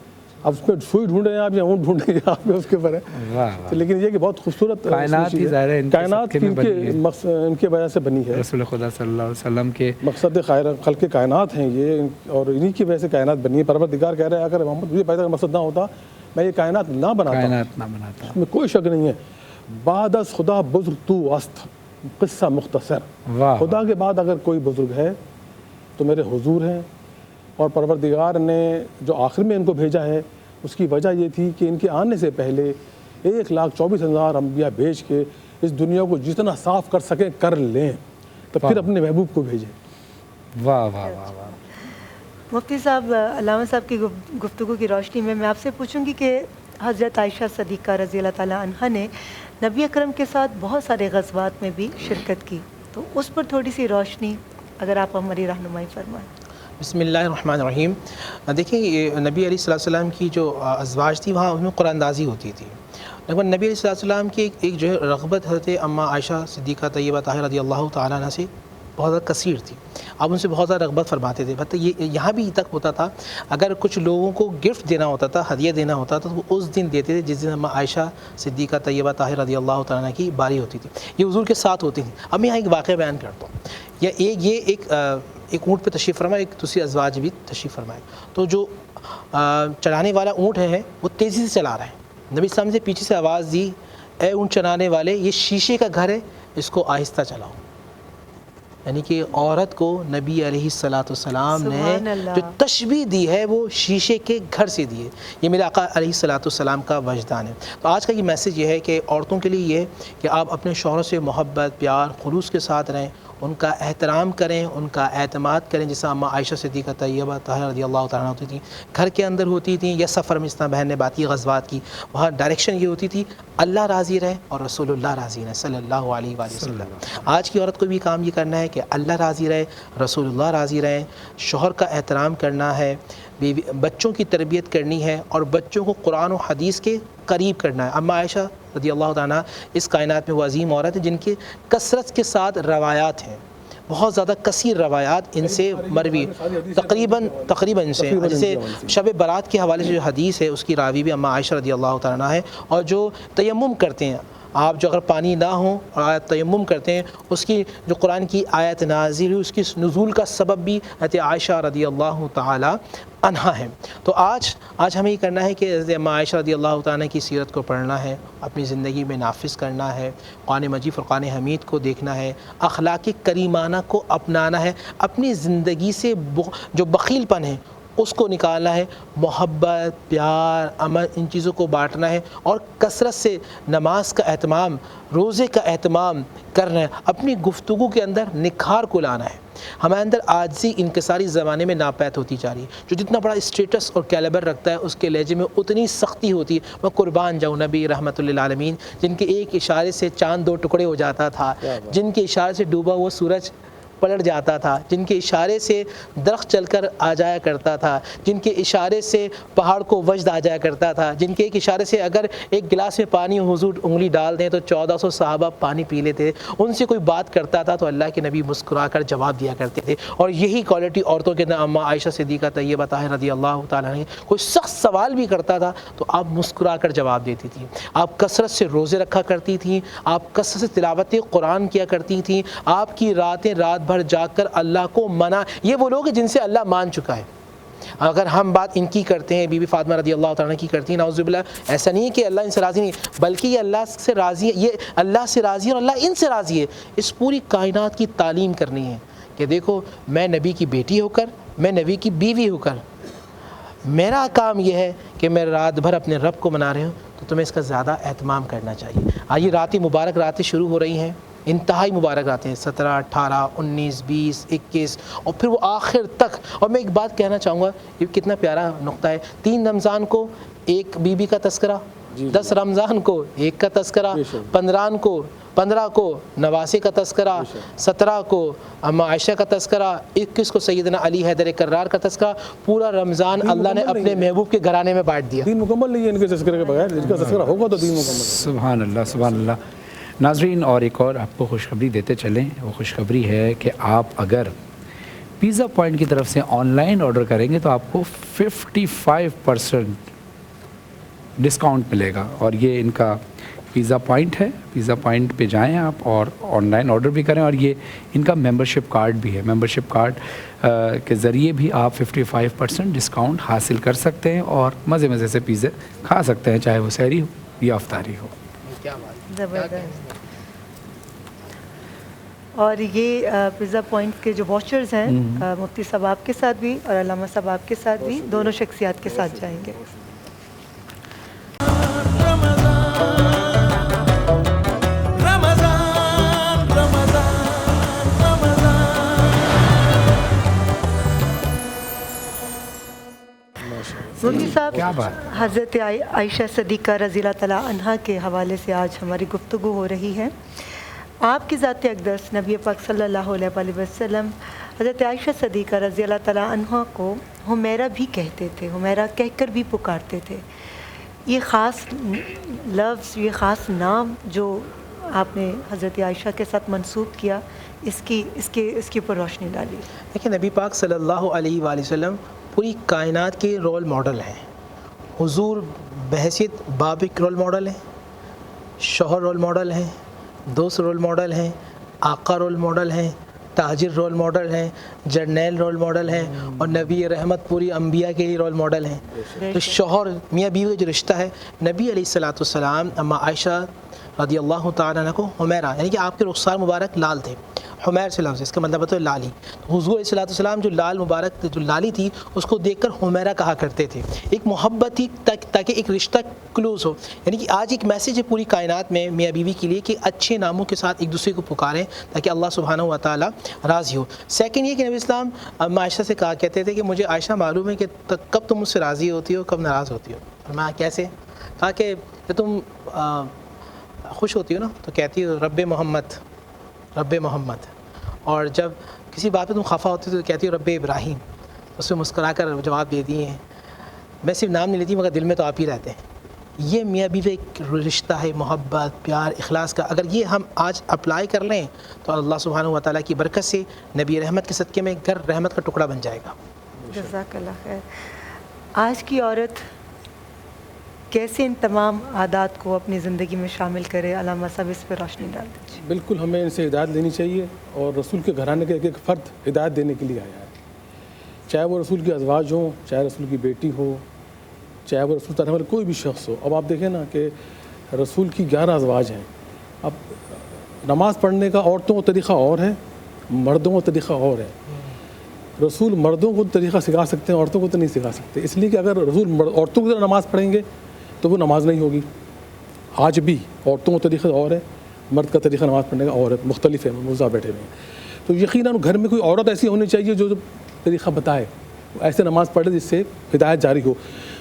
اب اس میں سوئی ڈھونڈے ہیں آپ یا اونٹ ڈھونڈیں گے آپ اس کے اوپر ہے. لیکن یہ کہ بہت خوبصورت کائنات ہی ظاہر ہے, کائنات ان کے وجہ سے بنی ہے. رسول خدا صلی اللہ علیہ وسلم کے مقصد خلق کائنات ہیں یہ, اور انہی کی وجہ سے کائنات بنی ہے. پروردگار کہہ رہے ہیں اگر محمد مجھے پیدا کا مقصد نہ ہوتا میں یہ کائنات نہ بناتا. اس میں کوئی شک نہیں ہے. بعد از خدا بزرگ تو است, قصہ مختصر. خدا کے بعد اگر کوئی بزرگ ہے تو میرے حضور ہیں. اور پروردگار نے جو آخر میں ان کو بھیجا ہے اس کی وجہ یہ تھی کہ ان کے آنے سے پہلے 1,24,000 انبیاء بھیج کے اس دنیا کو جتنا صاف کر سکیں کر لیں تو پھر اپنے محبوب کو بھیجیں. واہ واہ واہ واہ. مفتی صاحب, علامہ صاحب کی گفتگو کی روشنی میں آپ سے پوچھوں گی کہ حضرت عائشہ صدیقہ رضی اللہ تعالیٰ عنہا نے نبی اکرم کے ساتھ بہت سارے غزوات میں بھی شرکت کی, تو اس پر تھوڑی سی روشنی اگر آپ ہماری رہنمائی فرمائیں. بسم اللہ الرحمن الرحیم. دیکھیں یہ نبی علیہ السلام کی جو ازواج تھی وہاں ان میں قرآن اندازی ہوتی تھی. لیکن نبی علیہ السلام کی ایک جو ہے رغبت حضرت اماں عائشہ صدیقہ طیبہ طاہرہ رضی اللہ تعالیٰ عنہ سے بہت زیادہ کثیر تھی. آپ ان سے بہت زیادہ رغبت فرماتے تھے. بٹ یہ یہاں بھی تک ہوتا تھا اگر کچھ لوگوں کو گفٹ دینا ہوتا تھا, ہدیہ دینا ہوتا تھا, تو وہ اس دن دیتے تھے جس دن اماں عائشہ صدیقہ طیبہ طاہرہ رضی اللہ تعالیٰ عنہ کی باری ہوتی تھی. یہ حضور کے ساتھ ہوتی تھی. اب میں یہاں ایک واقعہ بیان کرتا ہوں. ایک اونٹ پہ تشریف فرمائے, ایک دوسری ازواج بھی تشریف فرمائے. تو جو چلانے والا اونٹ ہے وہ تیزی سے چلا رہا ہے. نبی صلی اللہ علیہ وسلم سے پیچھے سے آواز دی, اے اونٹ چلانے والے, یہ شیشے کا گھر ہے, اس کو آہستہ چلاؤ. یعنی کہ عورت کو نبی علیہ السلام نے جو تشبیہ دی ہے وہ شیشے کے گھر سے دی ہے. یہ میرے آقا علیہ السلام کا وجدان ہے. تو آج کا یہ میسیج یہ ہے کہ عورتوں کے لیے یہ کہ آپ اپنے شوہروں سے محبت, پیار, خلوص کے ساتھ رہیں, ان کا احترام کریں, ان کا اعتماد کریں. جیسا اماں عائشہ صدیقہ طیبہ طاہرہ رضی اللہ تعالیٰ ہوتی تھیں, گھر کے اندر ہوتی تھیں یا سفر میں, جس طرح بہن نے بات کی غزوات کی, وہاں ڈائریکشن یہ ہوتی تھی اللہ راضی رہے اور رسول اللہ راضی رہے صلی اللہ علیہ وآلہ وسلم. آج کی عورت کو بھی کام یہ کرنا ہے کہ اللہ راضی رہے, رسول اللہ راضی رہے, شوہر کا احترام کرنا ہے, بچوں کی تربیت کرنی ہے اور بچوں کو قرآن و حدیث کے قریب کرنا ہے. اماں عائشہ رضی اللہ تعالیٰ اس کائنات میں وہ عظیم عورت ہیں جن کے کثرت کے ساتھ روایات ہیں, بہت زیادہ کثیر روایات ان سے مروی, تقریباً ان سے. جیسے شب برات کے حوالے سے جو حدیث ہے اس کی راوی بھی اماں عائشہ رضی اللہ تعالیٰ ہے. اور جو تیمم کرتے ہیں آپ, جو اگر پانی نہ ہو اور آیت تیمم کرتے ہیں, اس کی جو قرآن کی آیت نازل ہوئی اس کی نزول کا سبب بھی حضرت عائشہ رضی اللہ تعالی عنہا ہے. تو آج ہمیں یہ کرنا ہے کہ حضرت اماں عائشہ رضی اللہ تعالیٰ کی سیرت کو پڑھنا ہے, اپنی زندگی میں نافذ کرنا ہے, قرآن مجید فرقان حمید کو دیکھنا ہے, اخلاق کریمانہ کو اپنانا ہے, اپنی زندگی سے جو بخیل پن ہے اس کو نکالنا ہے, محبت, پیار, امن, ان چیزوں کو بانٹنا ہے, اور کثرت سے نماز کا اہتمام, روزے کا اہتمام کرنا ہے, اپنی گفتگو کے اندر نکھار کو لانا ہے. ہمارے اندر عاجزی انکساری زمانے میں ناپید ہوتی جا رہی ہے. جو جتنا بڑا اسٹیٹس اور کیلیبر رکھتا ہے اس کے لہجے میں اتنی سختی ہوتی ہے. میں قربان جاؤں نبی رحمت للعالمین جن کے ایک اشارے سے چاند 2 ٹکڑے ہو جاتا تھا, جن کے اشارے سے ڈوبا ہوا سورج پلٹ جاتا تھا, جن کے اشارے سے درخت چل کر آ جایا کرتا تھا, جن کے اشارے سے پہاڑ کو وجد آ جایا کرتا تھا, جن کے ایک اشارے سے اگر ایک گلاس میں پانی حضور انگلی ڈال دیں تو 1400 صحابہ پانی پی لیتے. ان سے کوئی بات کرتا تھا تو اللہ کے نبی مسکرا کر جواب دیا کرتے تھے. اور یہی کوالٹی عورتوں کے اندر اماں عائشہ صدیقہ طیبہ طاہرہ رضی اللہ تعالیٰ عنہ, کوئی سخت سوال بھی کرتا تھا تو آپ مسکرا کر جواب دیتی تھیں. آپ کثرت سے روزے رکھا کرتی تھیں, آپ کثرت سے تلاوت قرآن کیا کرتی تھیں, آپ کی راتیں رات بھر جا کر اللہ کو منا. یہ وہ لوگ ہیں جن سے اللہ مان چکا ہے. اگر ہم بات ان کی کرتے ہیں, بی بی فاطمہ رضی اللہ تعالیٰ کی کرتی ہیں, نعوذ باللہ, ایسا نہیں ہے کہ اللہ ان سے راضی نہیں, بلکہ یہ اللہ سے راضی ہے, یہ اللہ سے راضی ہے اور اللہ ان سے راضی ہے. اس پوری کائنات کی تعلیم کرنی ہے کہ دیکھو میں نبی کی بیٹی ہو کر, میں نبی کی بیوی ہو کر, میرا کام یہ ہے کہ میں رات بھر اپنے رب کو منا رہے ہوں, تو تمہیں اس کا زیادہ اہتمام کرنا چاہیے. آئیے راتیں مبارک راتیں شروع ہو رہی ہیں, انتہائی مبارک راتیں 17 18 19 20 21 اور پھر وہ آخر تک. اور میں ایک بات کہنا چاہوں گا, یہ کتنا پیارا نقطہ ہے. 3 رمضان کو ایک بی بی کا تذکرہ, 10 رمضان کو ایک کا تذکرہ, 15 کو نواسے کا تذکرہ, 17 کو اما عائشہ کا تذکرہ, 21 کو سیدنا علی حیدر کرار کا تذکرہ. پورا رمضان اللہ نے اپنے محبوب کے گھرانے میں بانٹ دیا. دین مکمل نہیں ہے ان کے تذکرے کے بغیر, ان کا تذکرہ ہوگا تو دین مکمل. سبحان اللہ سبحان اللہ. ناظرین, اور ایک اور آپ کو خوشخبری دیتے چلیں. وہ خوشخبری ہے کہ آپ اگر پیزا پوائنٹ کی طرف سے آن لائن آرڈر کریں گے تو آپ کو 55% ڈسکاؤنٹ ملے گا. اور یہ ان کا پیزا پوائنٹ ہے. پیزا پوائنٹ پہ جائیں آپ اور آن لائن آرڈر بھی کریں. اور یہ ان کا ممبرشپ کارڈ بھی ہے. ممبرشپ کارڈ کے ذریعے بھی آپ 55% ڈسکاؤنٹ حاصل کر سکتے ہیں اور مزے مزے سے پیزے کھا سکتے ہیں, چاہے وہ سحری ہو یا افطاری ہو. زبردست. اور یہ پیزا پوائنٹ کے جو واچرز ہیں, مفتی صاحب آپ کے ساتھ بھی اور علامہ صاحب آپ کے ساتھ بھی, دونوں شخصیات کے ساتھ جائیں گے. مفتی صاحب, حضرت عائشہ صدیقہ رضی اللہ تعالیٰ عنہا کے حوالے سے آج ہماری گفتگو ہو رہی ہے. آپ کی ذات اقدس نبی پاک صلی اللہ علیہ وآلہ وسلم حضرت عائشہ صدیقہ رضی اللہ تعالیٰ عنہا کو حمیرہ بھی کہتے تھے, حمیرہ کہہ کر بھی پکارتے تھے. یہ خاص لفظ, یہ خاص نام جو آپ نے حضرت عائشہ کے ساتھ منسوب کیا, اس کی اوپر روشنی ڈالی. دیکھیں, نبی پاک صلی اللہ علیہ وآلہ وسلم پوری کائنات کے رول ماڈل ہیں. حضور بحیثیت باپ ایک رول ماڈل ہیں, شوہر رول ماڈل ہیں, دوست رول ماڈل ہیں, آقا رول ماڈل ہیں, تاجر رول ماڈل ہیں, جرنیل رول ماڈل ہیں, اور نبی رحمت پوری انبیاء کے لیے رول ماڈل ہیں. تو شوہر میاں بیوی کا جو رشتہ ہے, نبی علیہ الصلوۃ والسلام اما عائشہ رضی اللہ تعالیٰ عنہ کو حمیرہ, یعنی کہ آپ کے رخسار مبارک لال تھے. حمیر سے لفظ, اس کا مطلب ہے لالی. حضور علیہ الصلوۃ والسلام جو لال مبارک جو لالی تھی, اس کو دیکھ کر حمیرہ کہا کرتے تھے. ایک محبت تھی تاکہ ایک رشتہ کلوز ہو. یعنی کہ آج ایک میسیج ہے پوری کائنات میں میاں بیوی کے لیے کہ اچھے ناموں کے ساتھ ایک دوسرے کو پکاریں تاکہ اللہ سبحانہ و تعالیٰ راضی ہو. سیکنڈ یہ کہ نبی اسلام عائشہ سے کہا کہتے تھے کہ مجھے عائشہ معلوم ہے کہ کب تم مجھ سے راضی ہوتی ہو, کب ناراض ہوتی ہو. فرمایا کیسے؟ کہا کہ جب تم خوش ہوتی ہو نا تو کہتی ہو رب محمد رب محمد, اور جب کسی بات پہ تم خفا ہوتی ہو تو کہتی ہو رب ابراہیم. اس پہ مسکرا کر جواب دے دیے ہیں, میں صرف نام نہیں لیتی مگر دل میں تو آپ ہی رہتے ہیں. یہ میاں بیوی ایک رشتہ ہے, محبت, پیار, اخلاص کا. اگر یہ ہم آج اپلائی کر لیں تو اللہ سبحانہ و تعالیٰ کی برکت سے نبی رحمت کے صدقے میں گھر رحمت کا ٹکڑا بن جائے گا. جزاک اللہ خیر. آج کی عورت کیسے ان تمام عادات کو اپنی زندگی میں شامل کرے, علامہ صاحب اس پہ روشنی ڈال دیجیے. بالکل ہمیں ان سے ہدایت لینی چاہیے, اور رسول کے گھرانے کا ایک ایک فرد ہدایت دینے کے لیے آیا ہے. چاہے وہ رسول کی ازواج ہوں, چاہے رسول کی بیٹی ہو, چاہے وہ رسول تعالیٰ کوئی بھی شخص ہو. اب آپ دیکھیں نا کہ رسول کی 11 ازواج ہیں. اب نماز پڑھنے کا عورتوں کا طریقہ اور ہے, مردوں کا طریقہ اور ہے. رسول مردوں کو طریقہ سکھا سکتے ہیں, عورتوں کو تو نہیں سکھا سکتے. اس لیے کہ اگر رسول عورتوں کی طرح نماز پڑھیں گے تو وہ نماز نہیں ہوگی. آج بھی عورتوں کا طریقہ اور ہے, مرد کا طریقہ نماز پڑھنے کا اور ہے, مختلف ہے, موزہ بیٹھے ہوئے ہیں. تو یقیناً گھر میں کوئی عورت ایسی ہونی چاہیے جو طریقہ بتائے, ایسے نماز پڑھے جس سے ہدایت جاری ہو.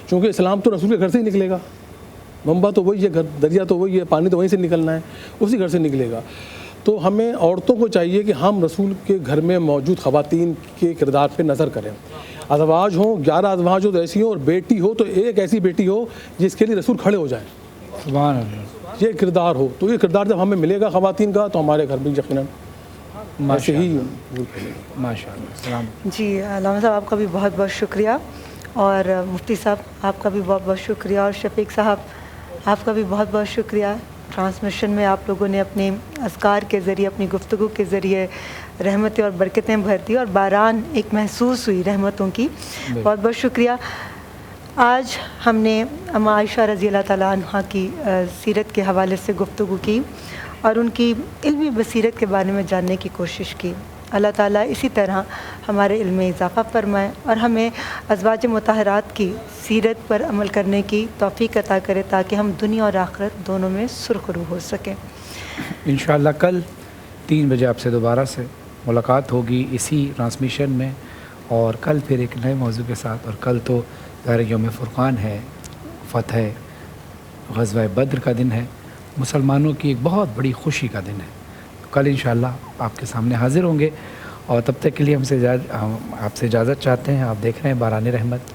چونکہ اسلام تو رسول کے گھر سے ہی نکلے گا, منبع تو وہی ہے, گھر دریا تو وہی ہے, پانی تو وہیں سے نکلنا ہے, اسی گھر سے نکلے گا. تو ہمیں عورتوں کو چاہیے کہ ہم رسول کے گھر میں موجود خواتین کے کردار پہ نظر کریں. ازواج ہوں, 11 ازواج ہو تو ایسی ہوں, اور بیٹی ہو تو ایک ایسی بیٹی ہو جس کے لیے رسول کھڑے ہو جائیں. سبحان اللہ. یہ کردار ہو, تو یہ کردار جب ہمیں ملے گا خواتین کا تو ہمارے گھر میں یقیناً ایسے ہی ماشاء اللہ. جی علامہ صاحب آپ کا بھی بہت بہت شکریہ, اور مفتی صاحب آپ کا بھی بہت بہت شکریہ, اور شفیق صاحب آپ کا بھی بہت بہت شکریہ. ٹرانسمیشن میں آپ لوگوں نے اپنے اذکار کے ذریعے, اپنی گفتگو کے ذریعے رحمتیں اور برکتیں بھر دی, اور باران ایک محسوس ہوئی رحمتوں کی. بہت بہت شکریہ. آج ہم نے اما عائشہ رضی اللہ تعالیٰ عنہ کی سیرت کے حوالے سے گفتگو کی اور ان کی علمی بصیرت کے بارے میں جاننے کی کوشش کی. اللہ تعالیٰ اسی طرح ہمارے علم میں اضافہ فرمائے اور ہمیں ازواج مطہرات کی سیرت پر عمل کرنے کی توفیق عطا کرے تاکہ ہم دنیا اور آخرت دونوں میں سرخرو ہو سکیں. انشاءاللہ کل 3 بجے آپ سے دوبارہ سے ملاقات ہوگی اسی ٹرانسمیشن میں، اور کل پھر ایک نئے موضوع کے ساتھ. اور کل تو ظاہر یوم فرقان ہے، فتح غزوہ بدر کا دن ہے، مسلمانوں کی ایک بہت بڑی خوشی کا دن ہے. کل انشاءاللہ آپ کے سامنے حاضر ہوں گے، اور تب تک کے لیے آپ سے اجازت چاہتے ہیں. آپ دیکھ رہے ہیں باران رحمت.